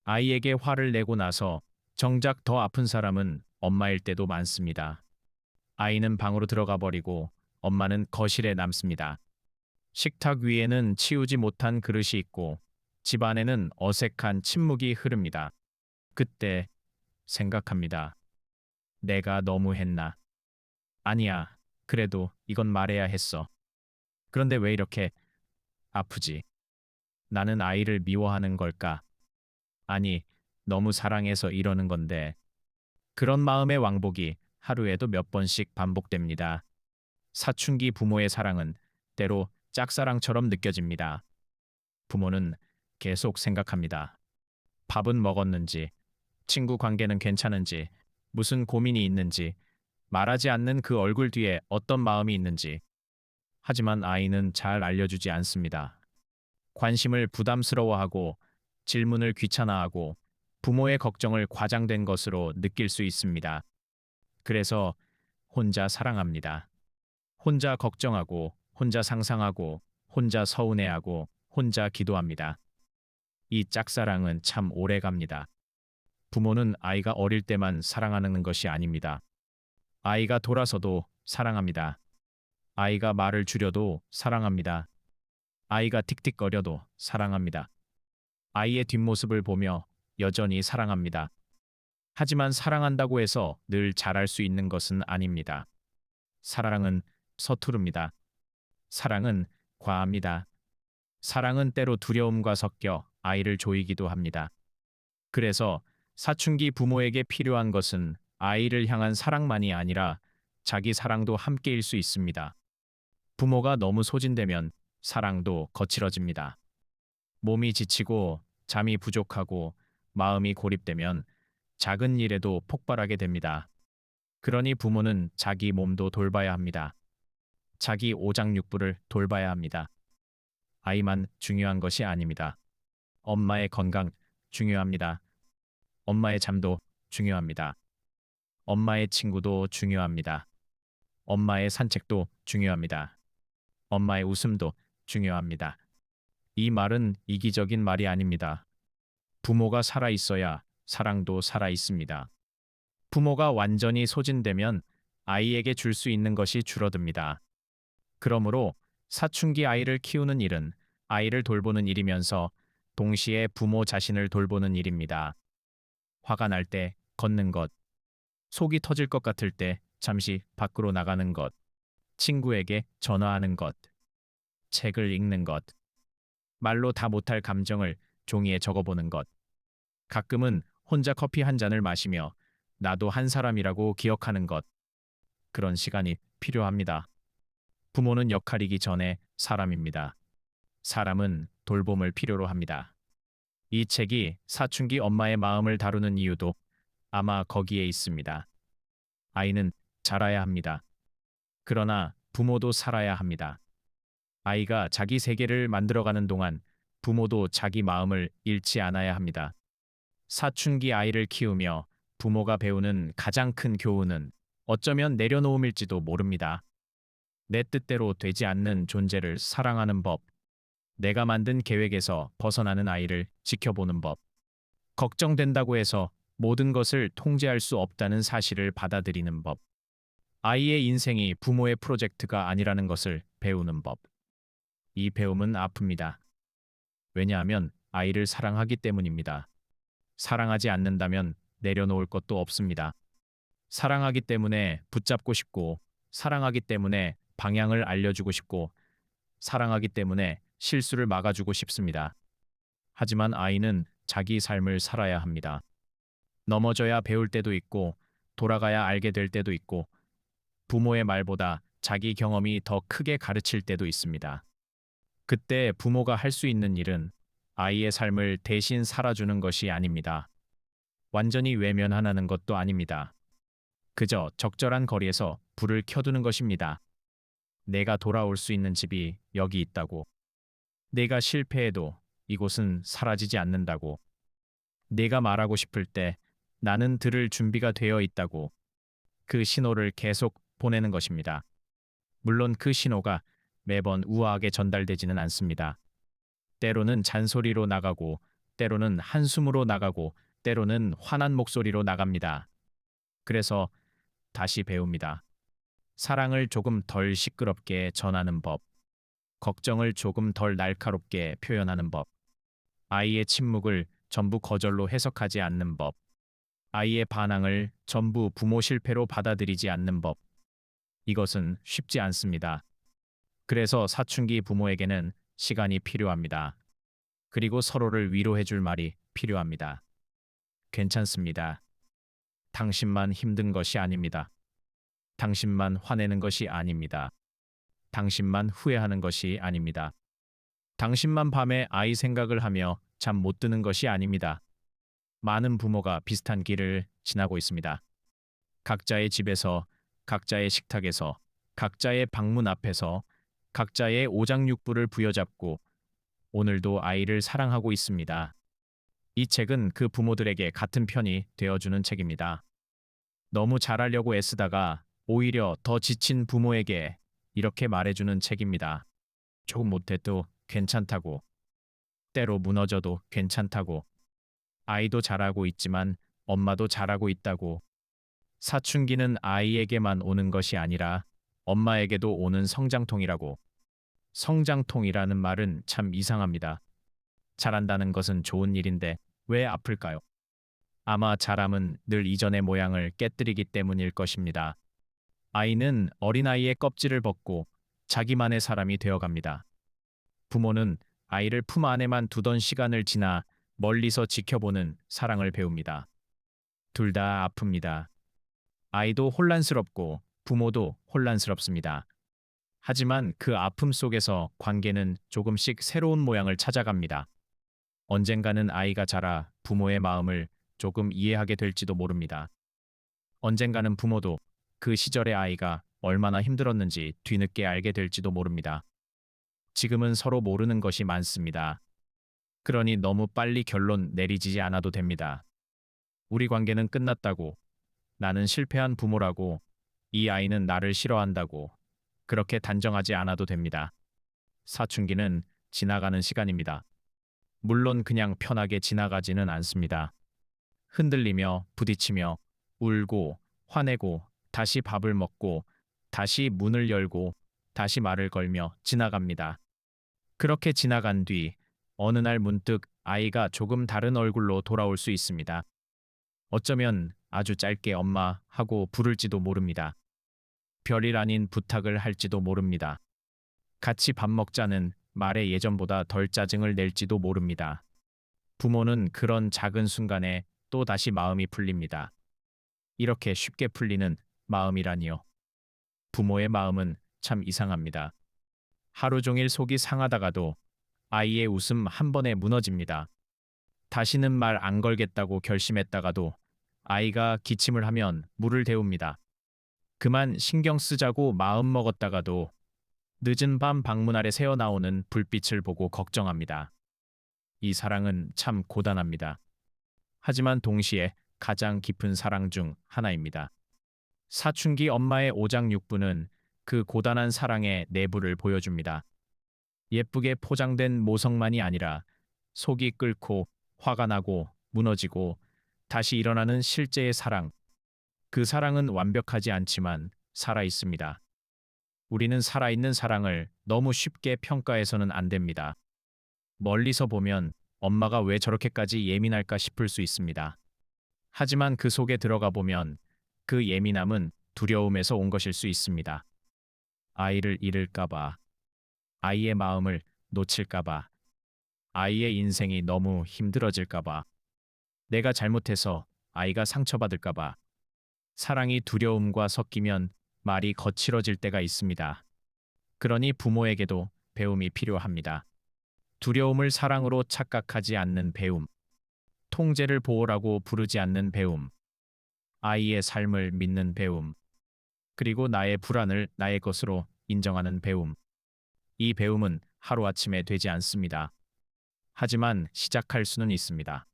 아이에게 화를 내고 나서 정작 더 아픈 사람은 엄마일 때도 많습니다. 아이는 방으로 들어가 버리고 엄마는 거실에 남습니다. 식탁 위에는 치우지 못한 그릇이 있고 집안에는 어색한 침묵이 흐릅니다. 그때 생각합니다. 내가 너무 했나? 아니야. 그래도 이건 말해야 했어. 그런데 왜 이렇게 아프지? 나는 아이를 미워하는 걸까? 아니, 너무 사랑해서 이러는 건데. 그런 마음의 왕복이 하루에도 몇 번씩 반복됩니다. 사춘기 부모의 사랑은 때로 짝사랑처럼 느껴집니다. 부모는 계속 생각합니다. 밥은 먹었는지, 친구 관계는 괜찮은지, 무슨 고민이 있는지, 말하지 않는 그 얼굴 뒤에 어떤 마음이 있는지. 하지만 아이는 잘 알려주지 않습니다. 관심을 부담스러워하고 질문을 귀찮아하고 부모의 걱정을 과장된 것으로 느낄 수 있습니다. 그래서 혼자 사랑합니다. 혼자 걱정하고, 혼자 상상하고, 혼자 서운해하고, 혼자 기도합니다. 이 짝사랑은 참 오래 갑니다. 부모는 아이가 어릴 때만 사랑하는 것이 아닙니다. 아이가 돌아서도 사랑합니다. 아이가 말을 줄여도 사랑합니다. 아이가 틱틱거려도 사랑합니다. 아이의 뒷모습을 보며 여전히 사랑합니다. 하지만 사랑한다고 해서 늘 잘할 수 있는 것은 아닙니다. 사랑은 서투릅니다. 사랑은 과합니다. 사랑은 때로 두려움과 섞여 아이를 조이기도 합니다. 그래서 사춘기 부모에게 필요한 것은 아이를 향한 사랑만이 아니라 자기 사랑도 함께일 수 있습니다. 부모가 너무 소진되면 사랑도 거칠어집니다. 몸이 지치고 잠이 부족하고 마음이 고립되면 작은 일에도 폭발하게 됩니다. 그러니 부모는 자기 몸도 돌봐야 합니다. 자기 오장육부를 돌봐야 합니다. 아이만 중요한 것이 아닙니다. 엄마의 건강 중요합니다. 엄마의 잠도 중요합니다. 엄마의 친구도 중요합니다. 엄마의 산책도 중요합니다. 엄마의 웃음도 중요합니다. 이 말은 이기적인 말이 아닙니다. 부모가 살아 있어야 사랑도 살아 있습니다. 부모가 완전히 소진되면 아이에게 줄 수 있는 것이 줄어듭니다. 그러므로 사춘기 아이를 키우는 일은 아이를 돌보는 일이면서 동시에 부모 자신을 돌보는 일입니다. 화가 날 때 걷는 것, 속이 터질 것 같을 때 잠시 밖으로 나가는 것, 친구에게 전화하는 것, 책을 읽는 것, 말로 다 못할 감정을 종이에 적어보는 것, 가끔은 혼자 커피 한 잔을 마시며 나도 한 사람이라고 기억하는 것, 그런 시간이 필요합니다. 부모는 역할이기 전에 사람입니다. 사람은 돌봄을 필요로 합니다. 이 책이 사춘기 엄마의 마음을 다루는 이유도 아마 거기에 있습니다. 아이는 자라야 합니다. 그러나 부모도 살아야 합니다. 아이가 자기 세계를 만들어가는 동안 부모도 자기 마음을 잃지 않아야 합니다. 사춘기 아이를 키우며 부모가 배우는 가장 큰 교훈은 어쩌면 내려놓음일지도 모릅니다. 내 뜻대로 되지 않는 존재를 사랑하는 법, 내가 만든 계획에서 벗어나는 아이를 지켜보는 법, 걱정된다고 해서 모든 것을 통제할 수 없다는 사실을 받아들이는 법, 아이의 인생이 부모의 프로젝트가 아니라는 것을 배우는 법. 이 배움은 아픕니다. 왜냐하면 아이를 사랑하기 때문입니다. 사랑하지 않는다면 내려놓을 것도 없습니다. 사랑하기 때문에 붙잡고 싶고, 사랑하기 때문에 방향을 알려주고 싶고, 사랑하기 때문에 실수를 막아주고 싶습니다. 하지만 아이는 자기 삶을 살아야 합니다. 넘어져야 배울 때도 있고, 돌아가야 알게 될 때도 있고, 부모의 말보다 자기 경험이 더 크게 가르칠 때도 있습니다. 그때 부모가 할 수 있는 일은 아이의 삶을 대신 살아주는 것이 아닙니다. 완전히 외면하는 것도 아닙니다. 그저 적절한 거리에서 불을 켜두는 것입니다. 내가 돌아올 수 있는 집이 여기 있다고. 내가 실패해도 이곳은 사라지지 않는다고. 내가 말하고 싶을 때 나는 들을 준비가 되어 있다고. 그 신호를 계속 보내는 것입니다. 물론 그 신호가 매번 우아하게 전달되지는 않습니다. 때로는 잔소리로 나가고, 때로는 한숨으로 나가고, 때로는 화난 목소리로 나갑니다. 그래서 다시 배웁니다. 사랑을 조금 덜 시끄럽게 전하는 법, 걱정을 조금 덜 날카롭게 표현하는 법, 아이의 침묵을 전부 거절로 해석하지 않는 법, 아이의 반항을 전부 부모 실패로 받아들이지 않는 법. 이것은 쉽지 않습니다. 그래서 사춘기 부모에게는 시간이 필요합니다. 그리고 서로를 위로해 줄 말이 필요합니다. 괜찮습니다. 당신만 힘든 것이 아닙니다. 당신만 화내는 것이 아닙니다. 당신만 후회하는 것이 아닙니다. 당신만 밤에 아이 생각을 하며 잠 못 드는 것이 아닙니다. 많은 부모가 비슷한 길을 지나고 있습니다. 각자의 집에서, 각자의 식탁에서, 각자의 방문 앞에서, 각자의 오장육부를 부여잡고 오늘도 아이를 사랑하고 있습니다. 이 책은 그 부모들에게 같은 편이 되어주는 책입니다. 너무 잘하려고 애쓰다가 오히려 더 지친 부모에게 이렇게 말해주는 책입니다. 조금 못해도 괜찮다고. 때로 무너져도 괜찮다고. 아이도 잘하고 있지만 엄마도 잘하고 있다고. 사춘기는 아이에게만 오는 것이 아니라 엄마에게도 오는 성장통이라고. 성장통이라는 말은 참 이상합니다. 잘한다는 것은 좋은 일인데 왜 아플까요? 아마 자람은 늘 이전의 모양을 깨뜨리기 때문일 것입니다. 아이는 어린아이의 껍질을 벗고 자기만의 사람이 되어갑니다. 부모는 아이를 품 안에만 두던 시간을 지나 멀리서 지켜보는 사랑을 배웁니다. 둘 다 아픕니다. 아이도 혼란스럽고 부모도 혼란스럽습니다. 하지만 그 아픔 속에서 관계는 조금씩 새로운 모양을 찾아갑니다. 언젠가는 아이가 자라 부모의 마음을 조금 이해하게 될지도 모릅니다. 언젠가는 부모도 그 시절의 아이가 얼마나 힘들었는지 뒤늦게 알게 될지도 모릅니다. 지금은 서로 모르는 것이 많습니다. 그러니 너무 빨리 결론 내리지 않아도 됩니다. 우리 관계는 끝났다고, 나는 실패한 부모라고, 이 아이는 나를 싫어한다고, 그렇게 단정하지 않아도 됩니다. 사춘기는 지나가는 시간입니다. 물론 그냥 편하게 지나가지는 않습니다. 흔들리며 부딪히며 울고 화내고 다시 밥을 먹고 다시 문을 열고 다시 말을 걸며 지나갑니다. 그렇게 지나간 뒤 어느 날 문득 아이가 조금 다른 얼굴로 돌아올 수 있습니다. 어쩌면 아주 짧게 엄마 하고 부를지도 모릅니다. 별일 아닌 부탁을 할지도 모릅니다. 같이 밥 먹자는 말에 예전보다 덜 짜증을 낼지도 모릅니다. 부모는 그런 작은 순간에 또 다시 마음이 풀립니다. 이렇게 쉽게 풀리는 마음이라니요. 부모의 마음은 참 이상합니다. 하루 종일 속이 상하다가도 아이의 웃음 한 번에 무너집니다. 다시는 말 안 걸겠다고 결심했다가도 아이가 기침을 하면 물을 데웁니다. 그만 신경 쓰자고 마음 먹었다가도 늦은 밤 방문 아래 새어 나오는 불빛을 보고 걱정합니다. 이 사랑은 참 고단합니다. 하지만 동시에 가장 깊은 사랑 중 하나입니다. 사춘기 엄마의 오장육부는 그 고단한 사랑의 내부를 보여줍니다. 예쁘게 포장된 모성만이 아니라 속이 끓고 화가 나고 무너지고 다시 일어나는 실제의 사랑. 그 사랑은 완벽하지 않지만 살아 있습니다. 우리는 살아있는 사랑을 너무 쉽게 평가해서는 안 됩니다. 멀리서 보면 엄마가 왜 저렇게까지 예민할까 싶을 수 있습니다. 하지만 그 속에 들어가 보면 그 예민함은 두려움에서 온 것일 수 있습니다. 아이를 잃을까봐, 아이의 마음을 놓칠까봐, 아이의 인생이 너무 힘들어질까봐, 내가 잘못해서 아이가 상처받을까봐, 사랑이 두려움과 섞이면 말이 거칠어질 때가 있습니다. 그러니 부모에게도 배움이 필요합니다. 두려움을 사랑으로 착각하지 않는 배움, 통제를 보호라고 부르지 않는 배움, 아이의 삶을 믿는 배움, 그리고 나의 불안을 나의 것으로 인정하는 배움. 이 배움은 하루아침에 되지 않습니다. 하지만 시작할 수는 있습니다.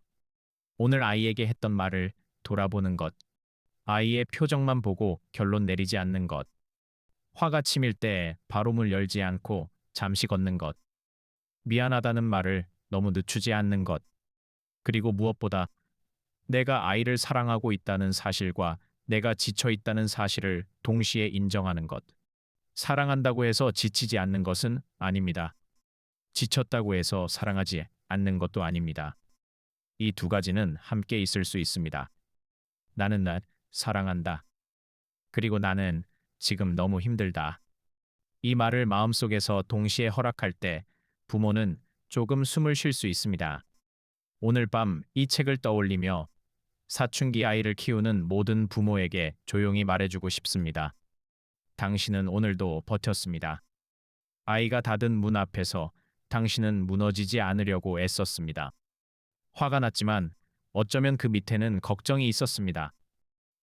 오늘 아이에게 했던 말을 돌아보는 것, 아이의 표정만 보고 결론 내리지 않는 것, 화가 치밀 때 바로 문 열지 않고 잠시 걷는 것, 미안하다는 말을 너무 늦추지 않는 것, 그리고 무엇보다 내가 아이를 사랑하고 있다는 사실과 내가 지쳐 있다는 사실을 동시에 인정하는 것. 사랑한다고 해서 지치지 않는 것은 아닙니다. 지쳤다고 해서 사랑하지 않는 것도 아닙니다. 이 두 가지는 함께 있을 수 있습니다. 나는 날 사랑한다. 그리고 나는 지금 너무 힘들다. 이 말을 마음속에서 동시에 허락할 때 부모는 조금 숨을 쉴 수 있습니다. 오늘 밤 이 책을 떠올리며 사춘기 아이를 키우는 모든 부모에게 조용히 말해주고 싶습니다. 당신은 오늘도 버텼습니다. 아이가 닫은 문 앞에서 당신은 무너지지 않으려고 애썼습니다. 화가 났지만 어쩌면 그 밑에는 걱정이 있었습니다.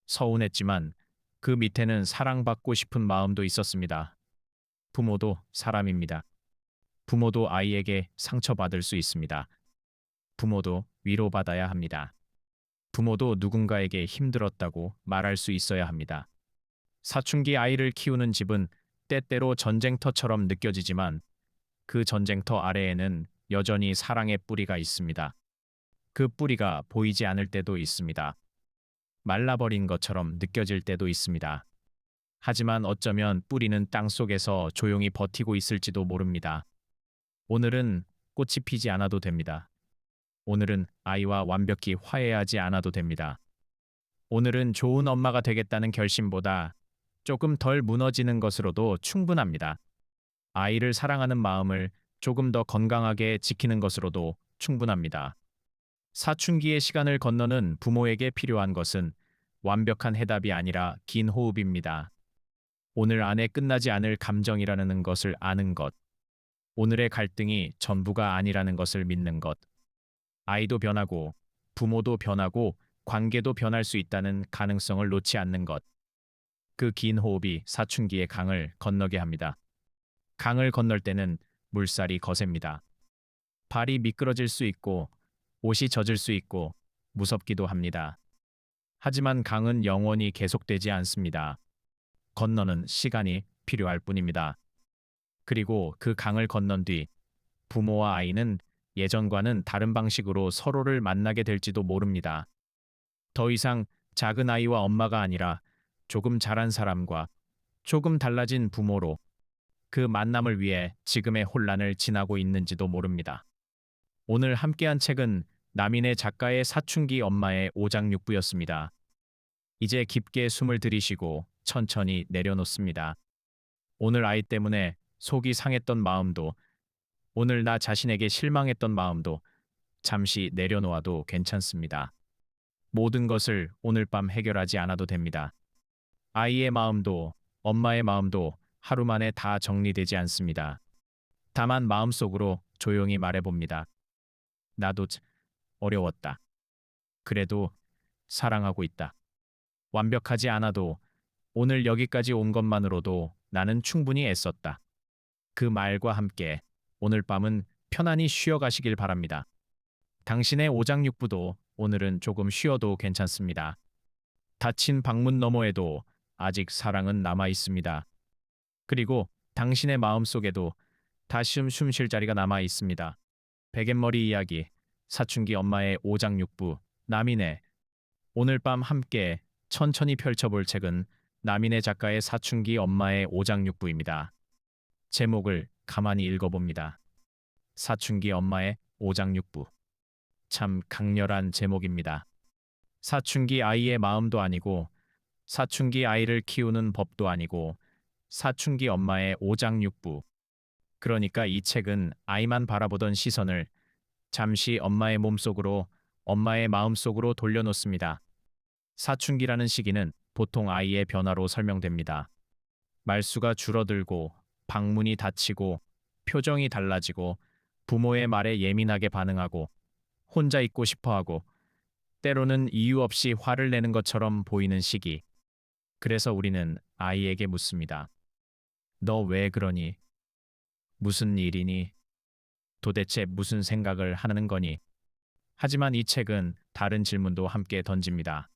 서운했지만 그 밑에는 사랑받고 싶은 마음도 있었습니다. 부모도 사람입니다. 부모도 아이에게 상처받을 수 있습니다. 부모도 위로받아야 합니다. 부모도 누군가에게 힘들었다고 말할 수 있어야 합니다. 사춘기 아이를 키우는 집은 때때로 전쟁터처럼 느껴지지만 그 전쟁터 아래에는 여전히 사랑의 뿌리가 있습니다. 그 뿌리가 보이지 않을 때도 있습니다. 말라버린 것처럼 느껴질 때도 있습니다. 하지만 어쩌면 뿌리는 땅 속에서 조용히 버티고 있을지도 모릅니다. 오늘은 꽃이 피지 않아도 됩니다. 오늘은 아이와 완벽히 화해하지 않아도 됩니다. 오늘은 좋은 엄마가 되겠다는 결심보다 조금 덜 무너지는 것으로도 충분합니다. 아이를 사랑하는 마음을 조금 더 건강하게 지키는 것으로도 충분합니다. 사춘기의 시간을 건너는 부모에게 필요한 것은 완벽한 해답이 아니라 긴 호흡입니다. 오늘 안에 끝나지 않을 감정이라는 것을 아는 것. 오늘의 갈등이 전부가 아니라는 것을 믿는 것. 아이도 변하고, 부모도 변하고, 관계도 변할 수 있다는 가능성을 놓지 않는 것. 그 긴 호흡이 사춘기의 강을 건너게 합니다. 강을 건널 때는 물살이 거셉니다. 발이 미끄러질 수 있고, 옷이 젖을 수 있고, 무섭기도 합니다. 하지만 강은 영원히 계속되지 않습니다. 건너는 시간이 필요할 뿐입니다. 그리고 그 강을 건넌 뒤 부모와 아이는 예전과는 다른 방식으로 서로를 만나게 될지도 모릅니다. 더 이상 작은 아이와 엄마가 아니라 조금 자란 사람과 조금 달라진 부모로 그 만남을 위해 지금의 혼란을 지나고 있는지도 모릅니다. 오늘 함께한 책은 남인의 작가의 사춘기 엄마의 오장육부였습니다. 이제 깊게 숨을 들이쉬고 천천히 내려놓습니다. 오늘 아이 때문에 속이 상했던 마음도, 오늘 나 자신에게 실망했던 마음도 잠시 내려놓아도 괜찮습니다. 모든 것을 오늘 밤 해결하지 않아도 됩니다. 아이의 마음도 엄마의 마음도 하루 만에 다 정리되지 않습니다. 다만 마음속으로 조용히 말해봅니다. 나도 어려웠다. 그래도 사랑하고 있다. 완벽하지 않아도 오늘 여기까지 온 것만으로도 나는 충분히 애썼다. 그 말과 함께 오늘 밤은 편안히 쉬어가시길 바랍니다. 당신의 오장육부도 오늘은 조금 쉬어도 괜찮습니다. 닫힌 방문 너머에도 아직 사랑은 남아 있습니다. 그리고 당신의 마음속에도 다시금 숨 쉴 자리가 남아 있습니다. 베갯머리 이야기, 사춘기 엄마의 오장육부, 남인의 오늘 밤 함께 천천히 펼쳐볼 책은 남인의 작가의 사춘기 엄마의 오장육부입니다. 제목을 가만히 읽어봅니다. 사춘기 엄마의 오장육부. 참 강렬한 제목입니다. 사춘기 아이의 마음도 아니고 사춘기 아이를 키우는 법도 아니고 사춘기 엄마의 오장육부. 그러니까 이 책은 아이만 바라보던 시선을 잠시 엄마의 몸속으로, 엄마의 마음속으로 돌려놓습니다. 사춘기라는 시기는 보통 아이의 변화로 설명됩니다. 말수가 줄어들고, 방문이 닫히고, 표정이 달라지고, 부모의 말에 예민하게 반응하고, 혼자 있고 싶어하고, 때로는 이유 없이 화를 내는 것처럼 보이는 시기. 그래서 우리는 아이에게 묻습니다. 너 왜 그러니? 무슨 일이니? 도대체 무슨 생각을 하는 거니? 하지만 이 책은 다른 질문도 함께 던집니다.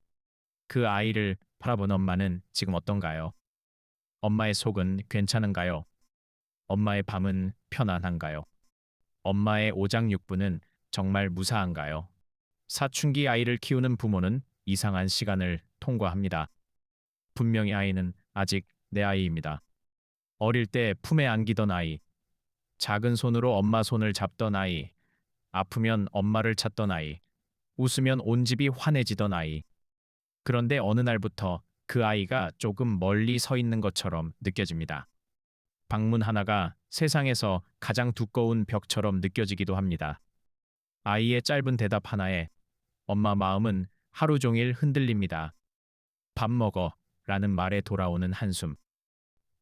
그 아이를 바라본 엄마는 지금 어떤가요? 엄마의 속은 괜찮은가요? 엄마의 밤은 편안한가요? 엄마의 오장육부는 정말 무사한가요? 사춘기 아이를 키우는 부모는 이상한 시간을 통과합니다. 분명히 아이는 아직 내 아이입니다. 어릴 때 품에 안기던 아이, 작은 손으로 엄마 손을 잡던 아이, 아프면 엄마를 찾던 아이, 웃으면 온 집이 환해지던 아이. 그런데 어느 날부터 그 아이가 조금 멀리 서 있는 것처럼 느껴집니다. 방문 하나가 세상에서 가장 두꺼운 벽처럼 느껴지기도 합니다. 아이의 짧은 대답 하나에 엄마 마음은 하루 종일 흔들립니다. 밥 먹어 라는 말에 돌아오는 한숨.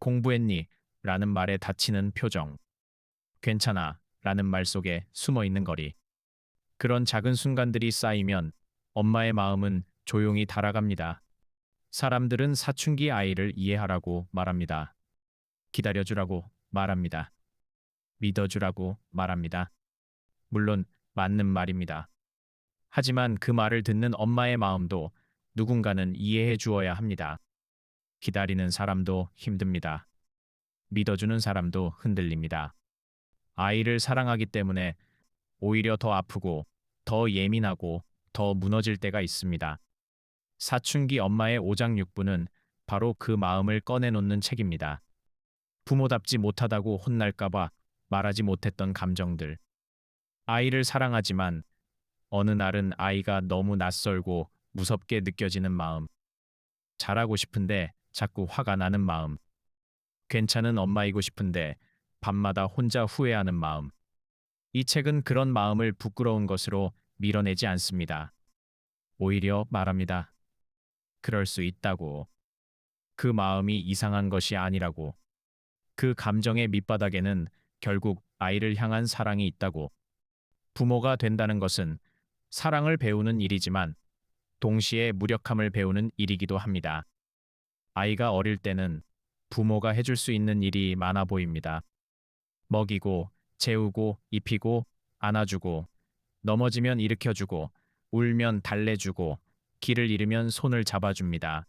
공부했니? 라는 말에 닫히는 표정. 괜찮아 라는 말 속에 숨어 있는 거리. 그런 작은 순간들이 쌓이면 엄마의 마음은 조용히 달아갑니다. 사람들은 사춘기 아이를 이해하라고 말합니다. 기다려주라고 말합니다. 믿어주라고 말합니다. 물론 맞는 말입니다. 하지만 그 말을 듣는 엄마의 마음도 누군가는 이해해 주어야 합니다. 기다리는 사람도 힘듭니다. 믿어주는 사람도 흔들립니다. 아이를 사랑하기 때문에 오히려 더 아프고 더 예민하고 더 무너질 때가 있습니다. 사춘기 엄마의 오장육부는 바로 그 마음을 꺼내놓는 책입니다. 부모답지 못하다고 혼날까봐 말하지 못했던 감정들. 아이를 사랑하지만 어느 날은 아이가 너무 낯설고 무섭게 느껴지는 마음. 잘하고 싶은데 자꾸 화가 나는 마음. 괜찮은 엄마이고 싶은데 밤마다 혼자 후회하는 마음. 이 책은 그런 마음을 부끄러운 것으로 밀어내지 않습니다. 오히려 말합니다. 그럴 수 있다고. 그 마음이 이상한 것이 아니라고. 그 감정의 밑바닥에는 결국 아이를 향한 사랑이 있다고. 부모가 된다는 것은 사랑을 배우는 일이지만 동시에 무력함을 배우는 일이기도 합니다. 아이가 어릴 때는 부모가 해줄 수 있는 일이 많아 보입니다. 먹이고, 재우고, 입히고, 안아주고, 넘어지면 일으켜주고, 울면 달래주고, 길을 잃으면 손을 잡아줍니다.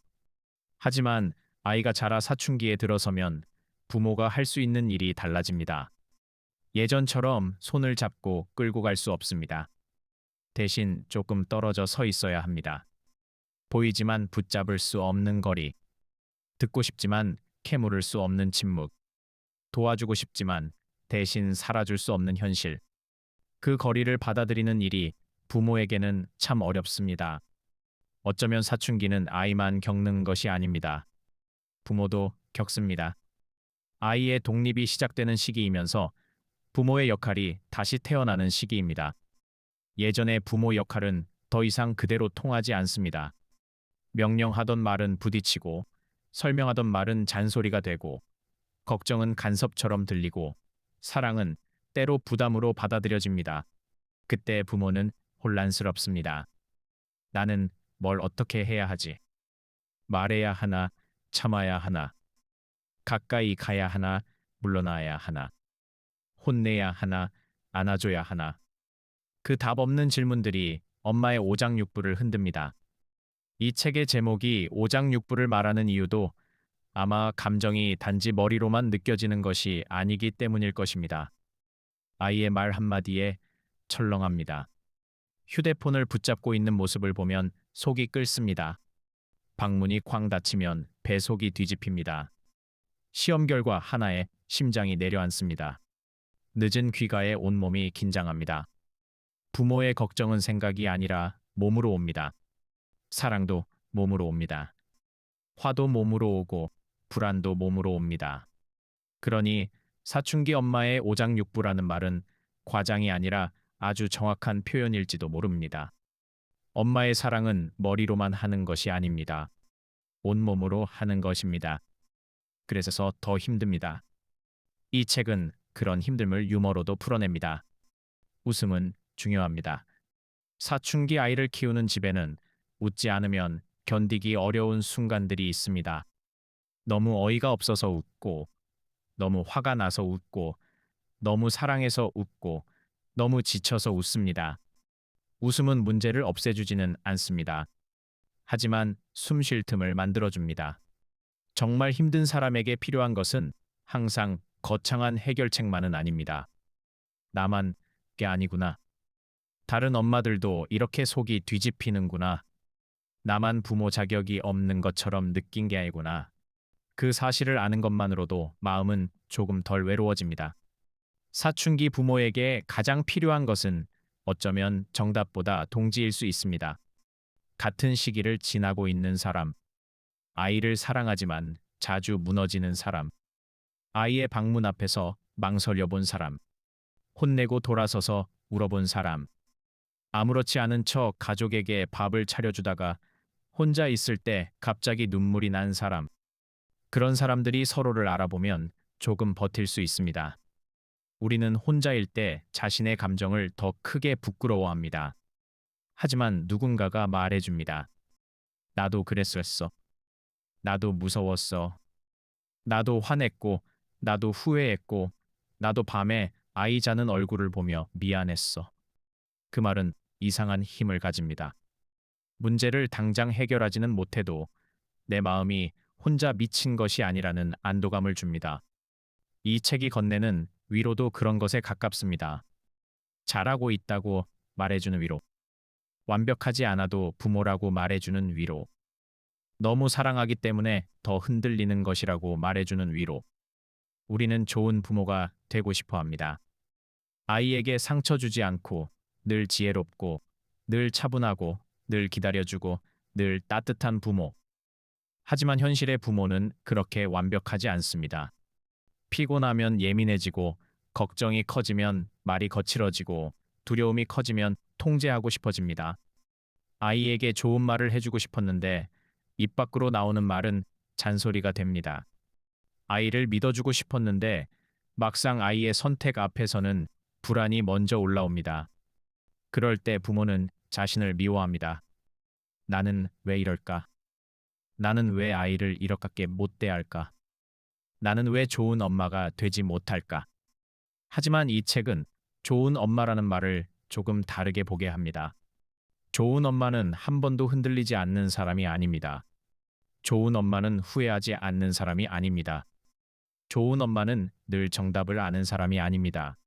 하지만 아이가 자라 사춘기에 들어서면 부모가 할 수 있는 일이 달라집니다. 예전처럼 손을 잡고 끌고 갈 수 없습니다. 대신 조금 떨어져 서 있어야 합니다. 보이지만 붙잡을 수 없는 거리. 듣고 싶지만 캐물을 수 없는 침묵. 도와주고 싶지만 대신 살아줄 수 없는 현실. 그 거리를 받아들이는 일이 부모에게는 참 어렵습니다. 어쩌면 사춘기는 아이만 겪는 것이 아닙니다. 부모도 겪습니다. 아이의 독립이 시작되는 시기이면서 부모의 역할이 다시 태어나는 시기입니다. 예전의 부모 역할은 더 이상 그대로 통하지 않습니다. 명령하던 말은 부딪히고, 설명하던 말은 잔소리가 되고, 걱정은 간섭처럼 들리고, 사랑은 때로 부담으로 받아들여집니다. 그때 부모는 혼란스럽습니다. 나는 뭘 어떻게 해야 하지? 말해야 하나, 참아야 하나, 가까이 가야 하나, 물러나야 하나, 혼내야 하나, 안아줘야 하나. 그 답 없는 질문들이 엄마의 오장육부를 흔듭니다. 이 책의 제목이 오장육부를 말하는 이유도 아마 감정이 단지 머리로만 느껴지는 것이 아니기 때문일 것입니다. 아이의 말 한마디에 철렁합니다. 휴대폰을 붙잡고 있는 모습을 보면 속이 끓습니다. 방문이 쾅 닫히면 배속이 뒤집힙니다. 시험 결과 하나에 심장이 내려앉습니다. 늦은 귀가에 온몸이 긴장합니다. 부모의 걱정은 생각이 아니라 몸으로 옵니다. 사랑도 몸으로 옵니다. 화도 몸으로 오고 불안도 몸으로 옵니다. 그러니 사춘기 엄마의 오장육부라는 말은 과장이 아니라 아주 정확한 표현일지도 모릅니다. 엄마의 사랑은 머리로만 하는 것이 아닙니다. 온몸으로 하는 것입니다. 그래서 더 힘듭니다. 이 책은 그런 힘듦을 유머로도 풀어냅니다. 웃음은 중요합니다. 사춘기 아이를 키우는 집에는 웃지 않으면 견디기 어려운 순간들이 있습니다. 너무 어이가 없어서 웃고, 너무 화가 나서 웃고, 너무 사랑해서 웃고, 너무 지쳐서 웃습니다. 웃음은 문제를 없애주지는 않습니다. 하지만 숨 쉴 틈을 만들어줍니다. 정말 힘든 사람에게 필요한 것은 항상 거창한 해결책만은 아닙니다. 나만 게 아니구나. 다른 엄마들도 이렇게 속이 뒤집히는구나. 나만 부모 자격이 없는 것처럼 느낀 게 아니구나. 그 사실을 아는 것만으로도 마음은 조금 덜 외로워집니다. 사춘기 부모에게 가장 필요한 것은 어쩌면 정답보다 동지일 수 있습니다. 같은 시기를 지나고 있는 사람, 아이를 사랑하지만 자주 무너지는 사람, 아이의 방문 앞에서 망설여 본 사람, 혼내고 돌아서서 울어본 사람, 아무렇지 않은 척 가족에게 밥을 차려주다가 혼자 있을 때 갑자기 눈물이 난 사람, 그런 사람들이 서로를 알아보면 조금 버틸 수 있습니다. 우리는 혼자일 때 자신의 감정을 더 크게 부끄러워합니다. 하지만 누군가가 말해줍니다. 나도 그랬었어. 나도 무서웠어. 나도 화냈고, 나도 후회했고, 나도 밤에 아이 자는 얼굴을 보며 미안했어. 그 말은 이상한 힘을 가집니다. 문제를 당장 해결하지는 못해도 내 마음이 혼자 미친 것이 아니라는 안도감을 줍니다. 이 책이 건네는 위로도 그런 것에 가깝습니다. 잘하고 있다고 말해주는 위로. 완벽하지 않아도 부모라고 말해주는 위로. 너무 사랑하기 때문에 더 흔들리는 것이라고 말해주는 위로. 우리는 좋은 부모가 되고 싶어 합니다. 아이에게 상처 주지 않고 늘 지혜롭고 늘 차분하고 늘 기다려주고 늘 따뜻한 부모. 하지만 현실의 부모는 그렇게 완벽하지 않습니다. 피곤하면 예민해지고 걱정이 커지면 말이 거칠어지고 두려움이 커지면 통제하고 싶어집니다. 아이에게 좋은 말을 해주고 싶었는데 입 밖으로 나오는 말은 잔소리가 됩니다. 아이를 믿어주고 싶었는데 막상 아이의 선택 앞에서는 불안이 먼저 올라옵니다. 그럴 때 부모는 자신을 미워합니다. 나는 왜 이럴까? 나는 왜 아이를 이렇게 못 대할까? 나는 왜 좋은 엄마가 되지 못할까? 하지만 이 책은 좋은 엄마라는 말을 조금 다르게 보게 합니다. 좋은 엄마는 한 번도 흔들리지 않는 사람이 아닙니다. 좋은 엄마는 후회하지 않는 사람이 아닙니다. 좋은 엄마는 늘 정답을 아는 사람이 아닙니다.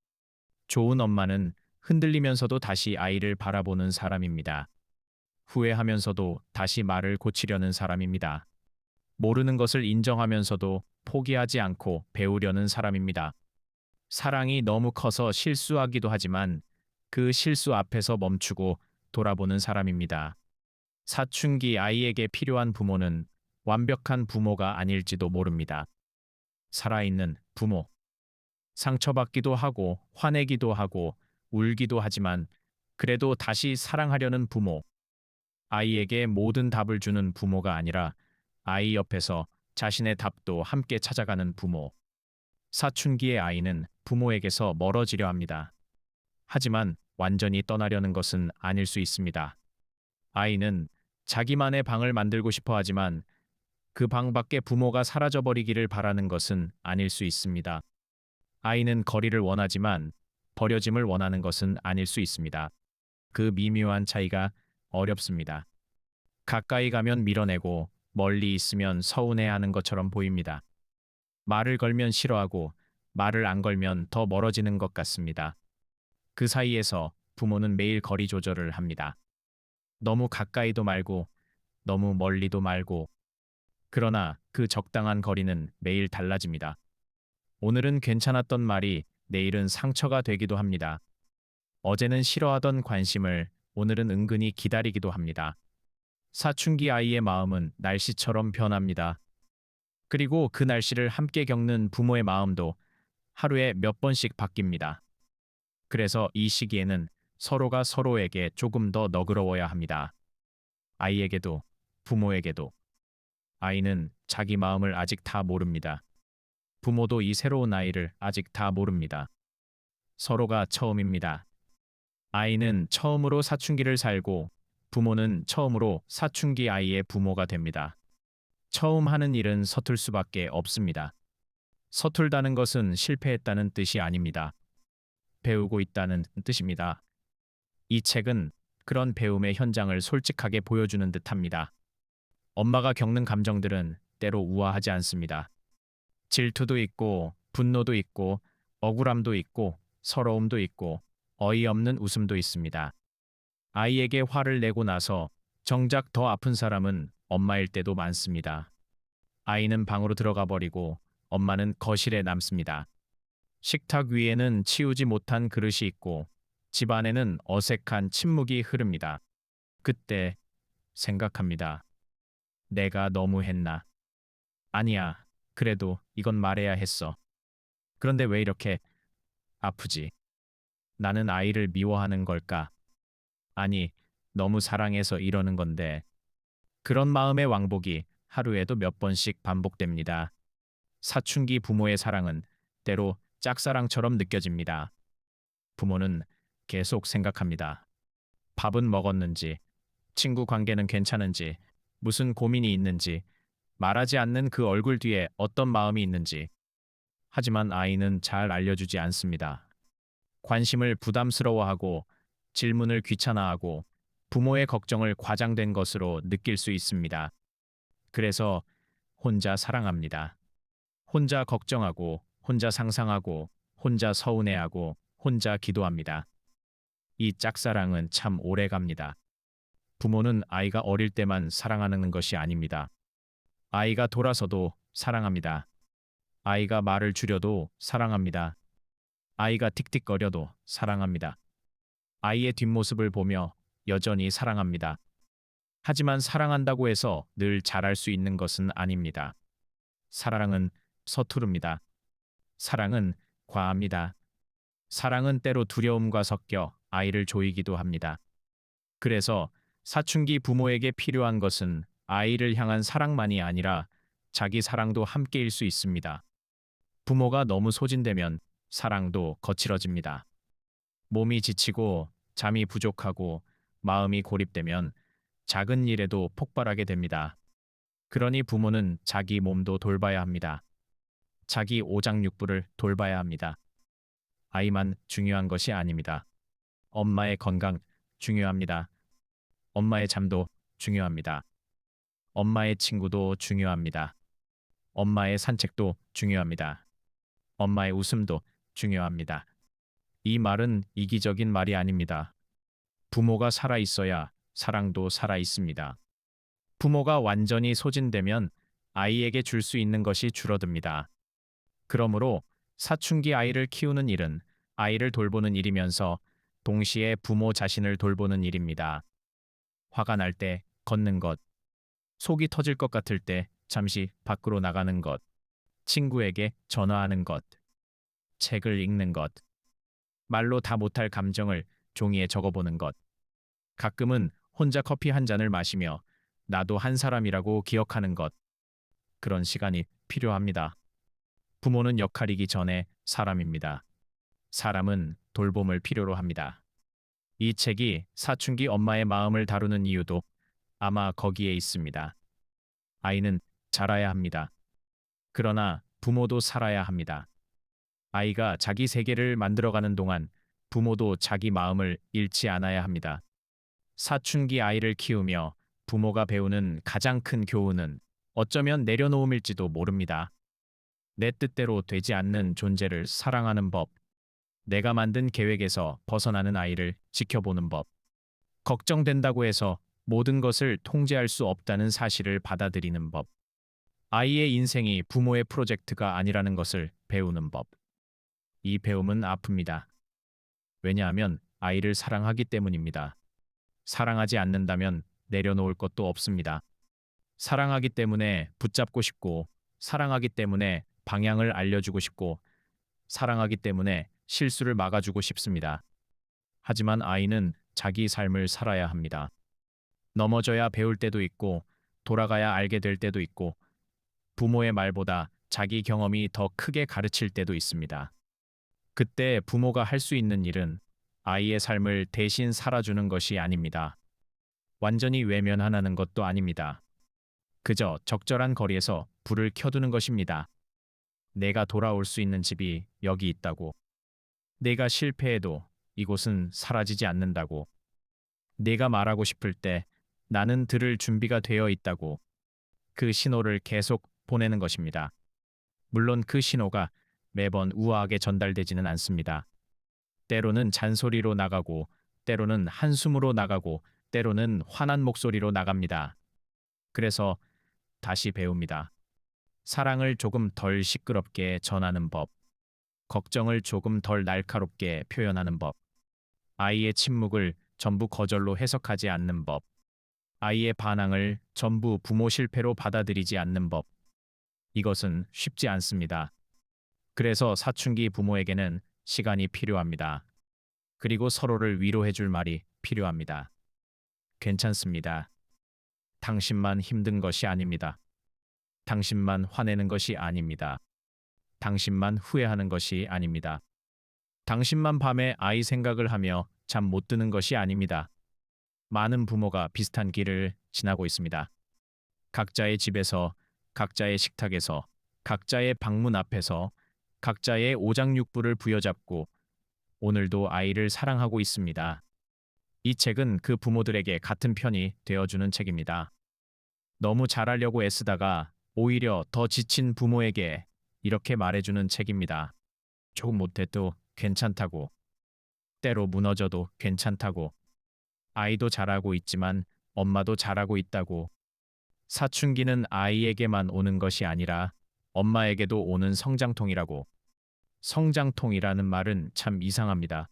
좋은 엄마는 흔들리면서도 다시 아이를 바라보는 사람입니다. 후회하면서도 다시 말을 고치려는 사람입니다. 모르는 것을 인정하면서도 포기하지 않고 배우려는 사람입니다. 사랑이 너무 커서 실수하기도 하지만 그 실수 앞에서 멈추고 돌아보는 사람입니다. 사춘기 아이에게 필요한 부모는 완벽한 부모가 아닐지도 모릅니다. 살아있는 부모. 상처받기도 하고 화내기도 하고 울기도 하지만 그래도 다시 사랑하려는 부모. 아이에게 모든 답을 주는 부모가 아니라 아이 옆에서 자신의 답도 함께 찾아가는 부모. 사춘기의 아이는 부모에게서 멀어지려 합니다. 하지만 완전히 떠나려는 것은 아닐 수 있습니다. 아이는 자기만의 방을 만들고 싶어 하지만 그 방 밖에 부모가 사라져버리기를 바라는 것은 아닐 수 있습니다. 아이는 거리를 원하지만 버려짐을 원하는 것은 아닐 수 있습니다. 그 미묘한 차이가 어렵습니다. 가까이 가면 밀어내고 멀리 있으면 서운해하는 것처럼 보입니다. 말을 걸면 싫어하고 말을 안 걸면 더 멀어지는 것 같습니다. 그 사이에서 부모는 매일 거리 조절을 합니다. 너무 가까이도 말고 너무 멀리도 말고 그러나 그 적당한 거리는 매일 달라집니다. 오늘은 괜찮았던 말이 내일은 상처가 되기도 합니다. 어제는 싫어하던 관심을 오늘은 은근히 기다리기도 합니다. 사춘기 아이의 마음은 날씨처럼 변합니다. 그리고 그 날씨를 함께 겪는 부모의 마음도 하루에 몇 번씩 바뀝니다. 그래서 이 시기에는 서로가 서로에게 조금 더 너그러워야 합니다. 아이에게도, 부모에게도. 아이는 자기 마음을 아직 다 모릅니다. 부모도 이 새로운 아이를 아직 다 모릅니다. 서로가 처음입니다. 아이는 처음으로 사춘기를 살고 부모는 처음으로 사춘기 아이의 부모가 됩니다. 처음 하는 일은 서툴 수밖에 없습니다. 서툴다는 것은 실패했다는 뜻이 아닙니다. 배우고 있다는 뜻입니다. 이 책은 그런 배움의 현장을 솔직하게 보여주는 듯합니다. 엄마가 겪는 감정들은 때로 우아하지 않습니다. 질투도 있고, 분노도 있고, 억울함도 있고, 서러움도 있고, 어이없는 웃음도 있습니다. 아이에게 화를 내고 나서 정작 더 아픈 사람은 엄마일 때도 많습니다. 아이는 방으로 들어가 버리고 엄마는 거실에 남습니다. 식탁 위에는 치우지 못한 그릇이 있고 집안에는 어색한 침묵이 흐릅니다. 그때 생각합니다. 내가 너무 했나? 아니야. 그래도 이건 말해야 했어. 그런데 왜 이렇게 아프지? 나는 아이를 미워하는 걸까? 아니, 너무 사랑해서 이러는 건데. 그런 마음의 왕복이 하루에도 몇 번씩 반복됩니다. 사춘기 부모의 사랑은 때로 짝사랑처럼 느껴집니다. 부모는 계속 생각합니다. 밥은 먹었는지, 친구 관계는 괜찮은지, 무슨 고민이 있는지, 말하지 않는 그 얼굴 뒤에 어떤 마음이 있는지. 하지만 아이는 잘 알려주지 않습니다. 관심을 부담스러워하고 질문을 귀찮아하고 부모의 걱정을 과장된 것으로 느낄 수 있습니다. 그래서 혼자 사랑합니다. 혼자 걱정하고, 혼자 상상하고, 혼자 서운해하고, 혼자 기도합니다. 이 짝사랑은 참 오래 갑니다. 부모는 아이가 어릴 때만 사랑하는 것이 아닙니다. 아이가 돌아서도 사랑합니다. 아이가 말을 줄여도 사랑합니다. 아이가 틱틱거려도 사랑합니다. 아이의 뒷모습을 보며 여전히 사랑합니다. 하지만 사랑한다고 해서 늘 잘할 수 있는 것은 아닙니다. 사랑은 서투릅니다. 사랑은 과합니다. 사랑은 때로 두려움과 섞여 아이를 조이기도 합니다. 그래서 사춘기 부모에게 필요한 것은 아이를 향한 사랑만이 아니라 자기 사랑도 함께일 수 있습니다. 부모가 너무 소진되면 사랑도 거칠어집니다. 몸이 지치고 잠이 부족하고 마음이 고립되면 작은 일에도 폭발하게 됩니다. 그러니 부모는 자기 몸도 돌봐야 합니다. 자기 오장육부를 돌봐야 합니다. 아이만 중요한 것이 아닙니다. 엄마의 건강 중요합니다. 엄마의 잠도 중요합니다. 엄마의 친구도 중요합니다. 엄마의 산책도 중요합니다. 엄마의 웃음도 중요합니다. 이 말은 이기적인 말이 아닙니다. 부모가 살아 있어야 사랑도 살아 있습니다. 부모가 완전히 소진되면 아이에게 줄 수 있는 것이 줄어듭니다. 그러므로 사춘기 아이를 키우는 일은 아이를 돌보는 일이면서 동시에 부모 자신을 돌보는 일입니다. 화가 날 때 걷는 것, 속이 터질 것 같을 때 잠시 밖으로 나가는 것, 친구에게 전화하는 것, 책을 읽는 것, 말로 다 못할 감정을 종이에 적어보는 것, 가끔은 혼자 커피 한 잔을 마시며 나도 한 사람이라고 기억하는 것, 그런 시간이 필요합니다. 부모는 역할이기 전에 사람입니다. 사람은 돌봄을 필요로 합니다. 이 책이 사춘기 엄마의 마음을 다루는 이유도 아마 거기에 있습니다. 아이는 자라야 합니다. 그러나 부모도 살아야 합니다. 아이가 자기 세계를 만들어가는 동안 부모도 자기 마음을 잃지 않아야 합니다. 사춘기 아이를 키우며 부모가 배우는 가장 큰 교훈은 어쩌면 내려놓음일지도 모릅니다. 내 뜻대로 되지 않는 존재를 사랑하는 법, 내가 만든 계획에서 벗어나는 아이를 지켜보는 법, 걱정된다고 해서 모든 것을 통제할 수 없다는 사실을 받아들이는 법, 아이의 인생이 부모의 프로젝트가 아니라는 것을 배우는 법. 이 배움은 아픕니다. 왜냐하면 아이를 사랑하기 때문입니다. 사랑하지 않는다면 내려놓을 것도 없습니다. 사랑하기 때문에 붙잡고 싶고, 사랑하기 때문에 방향을 알려주고 싶고, 사랑하기 때문에 실수를 막아주고 싶습니다. 하지만 아이는 자기 삶을 살아야 합니다. 넘어져야 배울 때도 있고, 돌아가야 알게 될 때도 있고, 부모의 말보다 자기 경험이 더 크게 가르칠 때도 있습니다. 그때 부모가 할 수 있는 일은 아이의 삶을 대신 살아주는 것이 아닙니다. 완전히 외면하는 것도 아닙니다. 그저 적절한 거리에서 불을 켜두는 것입니다. 내가 돌아올 수 있는 집이 여기 있다고. 내가 실패해도 이곳은 사라지지 않는다고. 내가 말하고 싶을 때 나는 들을 준비가 되어 있다고. 그 신호를 계속 보내는 것입니다. 물론 그 신호가 매번 우아하게 전달되지는 않습니다. 때로는 잔소리로 나가고, 때로는 한숨으로 나가고, 때로는 화난 목소리로 나갑니다. 그래서 다시 배웁니다. 사랑을 조금 덜 시끄럽게 전하는 법, 걱정을 조금 덜 날카롭게 표현하는 법, 아이의 침묵을 전부 거절로 해석하지 않는 법, 아이의 반항을 전부 부모 실패로 받아들이지 않는 법. 이것은 쉽지 않습니다. 그래서 사춘기 부모에게는 시간이 필요합니다. 그리고 서로를 위로해 줄 말이 필요합니다. 괜찮습니다. 당신만 힘든 것이 아닙니다. 당신만 화내는 것이 아닙니다. 당신만 후회하는 것이 아닙니다. 당신만 밤에 아이 생각을 하며 잠 못 드는 것이 아닙니다. 많은 부모가 비슷한 길을 지나고 있습니다. 각자의 집에서, 각자의 식탁에서, 각자의 방문 앞에서, 각자의 오장육부를 부여잡고 오늘도 아이를 사랑하고 있습니다. 이 책은 그 부모들에게 같은 편이 되어주는 책입니다. 너무 잘하려고 애쓰다가 오히려 더 지친 부모에게 이렇게 말해주는 책입니다. 조금 못해도 괜찮다고. 때로 무너져도 괜찮다고. 아이도 잘하고 있지만 엄마도 잘하고 있다고. 사춘기는 아이에게만 오는 것이 아니라 엄마에게도 오는 성장통이라고. 성장통이라는 말은 참 이상합니다.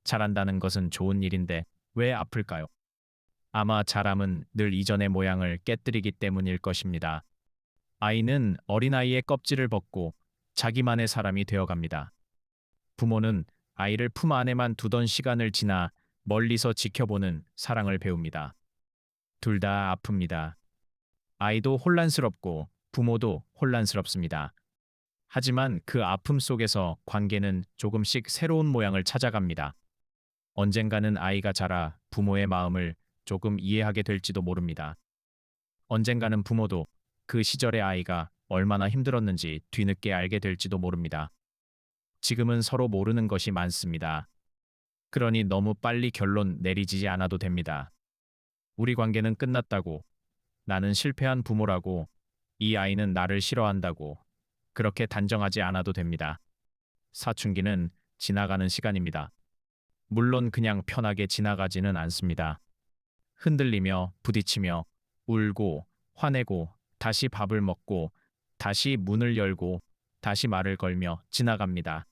잘한다는 것은 좋은 일인데 왜 아플까요? 아마 자람은 늘 이전의 모양을 깨뜨리기 때문일 것입니다. 아이는 어린아이의 껍질을 벗고 자기만의 사람이 되어갑니다. 부모는 아이를 품 안에만 두던 시간을 지나 멀리서 지켜보는 사랑을 배웁니다. 둘 다 아픕니다. 아이도 혼란스럽고 부모도 혼란스럽습니다. 하지만 그 아픔 속에서 관계는 조금씩 새로운 모양을 찾아갑니다. 언젠가는 아이가 자라 부모의 마음을 조금 이해하게 될지도 모릅니다. 언젠가는 부모도 그 시절의 아이가 얼마나 힘들었는지 뒤늦게 알게 될지도 모릅니다. 지금은 서로 모르는 것이 많습니다. 그러니 너무 빨리 결론 내리지 않아도 됩니다. 우리 관계는 끝났다고, 나는 실패한 부모라고, 이 아이는 나를 싫어한다고, 그렇게 단정하지 않아도 됩니다. 사춘기는 지나가는 시간입니다. 물론 그냥 편하게 지나가지는 않습니다. 흔들리며 부딪히며 울고 화내고 다시 밥을 먹고 다시 문을 열고 다시 말을 걸며 지나갑니다.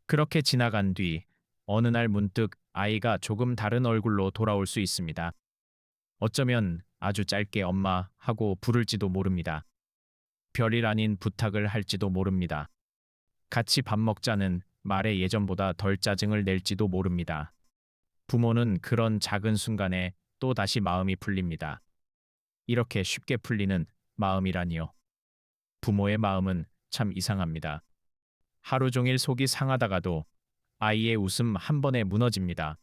그렇게 지나간 뒤 어느 날 문득 아이가 조금 다른 얼굴로 돌아올 수 있습니다. 어쩌면 아주 짧게 엄마 하고 부를지도 모릅니다. 별일 아닌 부탁을 할지도 모릅니다. 같이 밥 먹자는 말에 예전보다 덜 짜증을 낼지도 모릅니다. 부모는 그런 작은 순간에 또 다시 마음이 풀립니다. 이렇게 쉽게 풀리는 마음이라니요. 부모의 마음은 참 이상합니다. 하루 종일 속이 상하다가도 아이의 웃음 한 번에 무너집니다.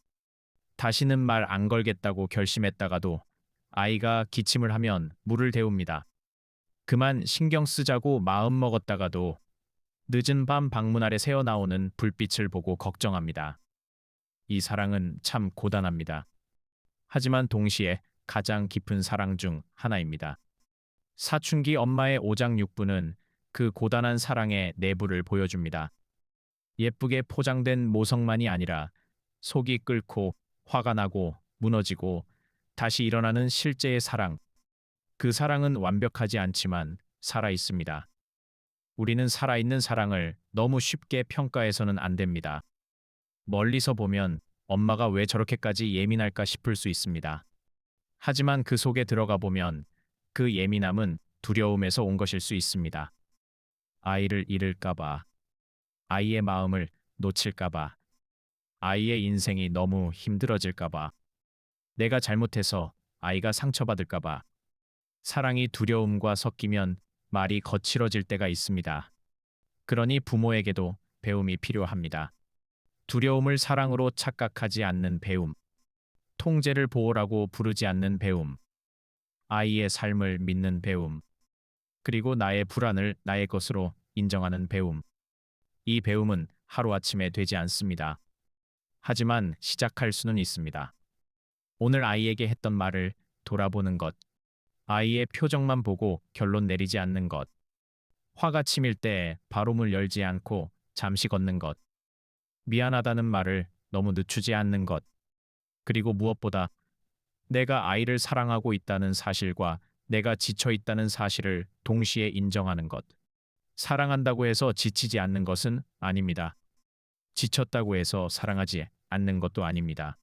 다시는 말 안 걸겠다고 결심했다가도 아이가 기침을 하면 물을 데웁니다. 그만 신경 쓰자고 마음 먹었다가도 늦은 밤 방문 아래 새어 나오는 불빛을 보고 걱정합니다. 이 사랑은 참 고단합니다. 하지만 동시에 가장 깊은 사랑 중 하나입니다. 사춘기 엄마의 오장육부는 그 고단한 사랑의 내부를 보여줍니다. 예쁘게 포장된 모성만이 아니라 속이 끓고 화가 나고 무너지고 다시 일어나는 실제의 사랑. 그 사랑은 완벽하지 않지만 살아 있습니다. 우리는 살아있는 사랑을 너무 쉽게 평가해서는 안 됩니다. 멀리서 보면 엄마가 왜 저렇게까지 예민할까 싶을 수 있습니다. 하지만 그 속에 들어가 보면 그 예민함은 두려움에서 온 것일 수 있습니다. 아이를 잃을까봐, 아이의 마음을 놓칠까봐, 아이의 인생이 너무 힘들어질까봐, 내가 잘못해서 아이가 상처받을까봐, 사랑이 두려움과 섞이면 말이 거칠어질 때가 있습니다. 그러니 부모에게도 배움이 필요합니다. 두려움을 사랑으로 착각하지 않는 배움, 통제를 보호라고 부르지 않는 배움, 아이의 삶을 믿는 배움, 그리고 나의 불안을 나의 것으로 인정하는 배움. 이 배움은 하루아침에 되지 않습니다. 하지만 시작할 수는 있습니다. 오늘 아이에게 했던 말을 돌아보는 것, 아이의 표정만 보고 결론 내리지 않는 것, 화가 치밀 때 바로 문 열지 않고 잠시 걷는 것, 미안하다는 말을 너무 늦추지 않는 것, 그리고 무엇보다 내가 아이를 사랑하고 있다는 사실과 내가 지쳐 있다는 사실을 동시에 인정하는 것. 사랑한다고 해서 지치지 않는 것은 아닙니다. 지쳤다고 해서 사랑하지 않는 것도 아닙니다.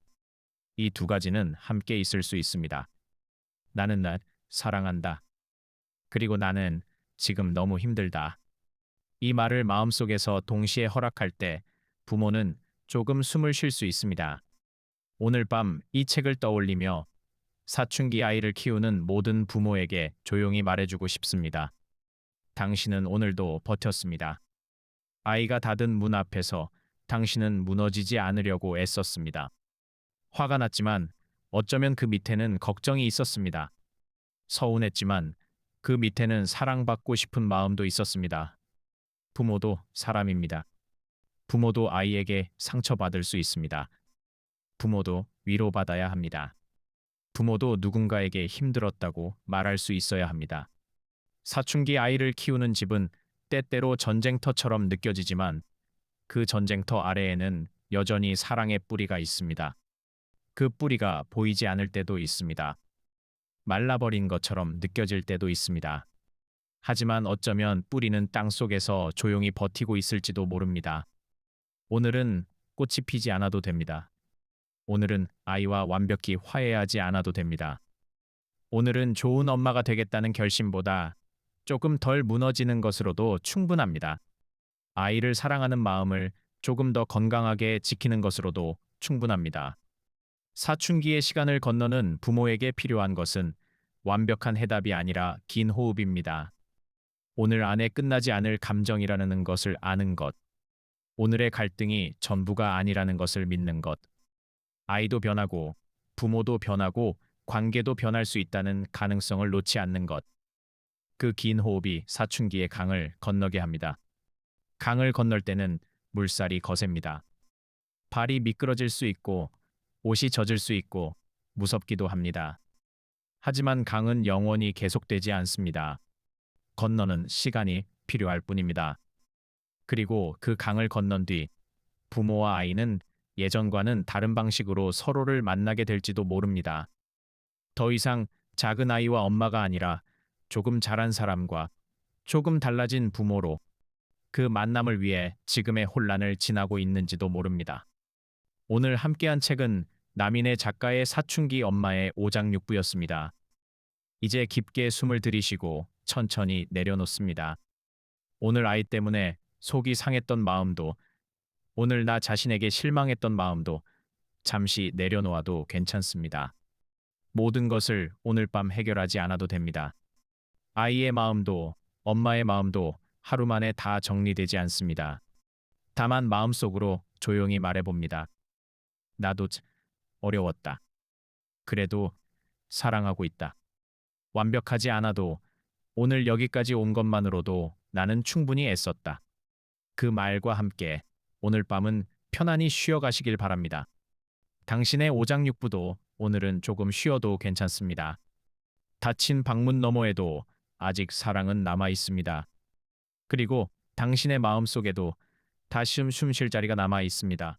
이 두 가지는 함께 있을 수 있습니다. 나는 날 사랑한다. 그리고 나는 지금 너무 힘들다. 이 말을 마음속에서 동시에 허락할 때 부모는 조금 숨을 쉴 수 있습니다. 오늘 밤 이 책을 떠올리며 사춘기 아이를 키우는 모든 부모에게 조용히 말해주고 싶습니다. 당신은 오늘도 버텼습니다. 아이가 닫은 문 앞에서 당신은 무너지지 않으려고 애썼습니다. 화가 났지만 어쩌면 그 밑에는 걱정이 있었습니다. 서운했지만 그 밑에는 사랑받고 싶은 마음도 있었습니다. 부모도 사람입니다. 부모도 아이에게 상처받을 수 있습니다. 부모도 위로받아야 합니다. 부모도 누군가에게 힘들었다고 말할 수 있어야 합니다. 사춘기 아이를 키우는 집은 때때로 전쟁터처럼 느껴지지만 그 전쟁터 아래에는 여전히 사랑의 뿌리가 있습니다. 그 뿌리가 보이지 않을 때도 있습니다. 말라버린 것처럼 느껴질 때도 있습니다. 하지만 어쩌면 뿌리는 땅 속에서 조용히 버티고 있을지도 모릅니다. 오늘은 꽃이 피지 않아도 됩니다. 오늘은 아이와 완벽히 화해하지 않아도 됩니다. 오늘은 좋은 엄마가 되겠다는 결심보다 조금 덜 무너지는 것으로도 충분합니다. 아이를 사랑하는 마음을 조금 더 건강하게 지키는 것으로도 충분합니다. 사춘기의 시간을 건너는 부모에게 필요한 것은 완벽한 해답이 아니라 긴 호흡입니다. 오늘 안에 끝나지 않을 감정이라는 것을 아는 것. 오늘의 갈등이 전부가 아니라는 것을 믿는 것. 아이도 변하고, 부모도 변하고, 관계도 변할 수 있다는 가능성을 놓지 않는 것. 그 긴 호흡이 사춘기의 강을 건너게 합니다. 강을 건널 때는 물살이 거셉니다. 발이 미끄러질 수 있고, 옷이 젖을 수 있고, 무섭기도 합니다. 하지만 강은 영원히 계속되지 않습니다. 건너는 시간이 필요할 뿐입니다. 그리고 그 강을 건넌 뒤 부모와 아이는 예전과는 다른 방식으로 서로를 만나게 될지도 모릅니다. 더 이상 작은 아이와 엄마가 아니라 조금 자란 사람과 조금 달라진 부모로 그 만남을 위해 지금의 혼란을 지나고 있는지도 모릅니다. 오늘 함께한 책은 남인의 작가의 사춘기 엄마의 오장육부였습니다. 이제 깊게 숨을 들이쉬고 천천히 내려놓습니다. 오늘 아이 때문에 속이 상했던 마음도, 오늘 나 자신에게 실망했던 마음도 잠시 내려놓아도 괜찮습니다. 모든 것을 오늘 밤 해결하지 않아도 됩니다. 아이의 마음도 엄마의 마음도 하루 만에 다 정리되지 않습니다. 다만 마음속으로 조용히 말해봅니다. 나도 어려웠다. 그래도 사랑하고 있다. 완벽하지 않아도 오늘 여기까지 온 것만으로도 나는 충분히 애썼다. 그 말과 함께 오늘 밤은 편안히 쉬어가시길 바랍니다. 당신의 오장육부도 오늘은 조금 쉬어도 괜찮습니다. 닫힌 방문 너머에도 아직 사랑은 남아 있습니다. 그리고 당신의 마음속에도 다시 숨 쉴 자리가 남아 있습니다.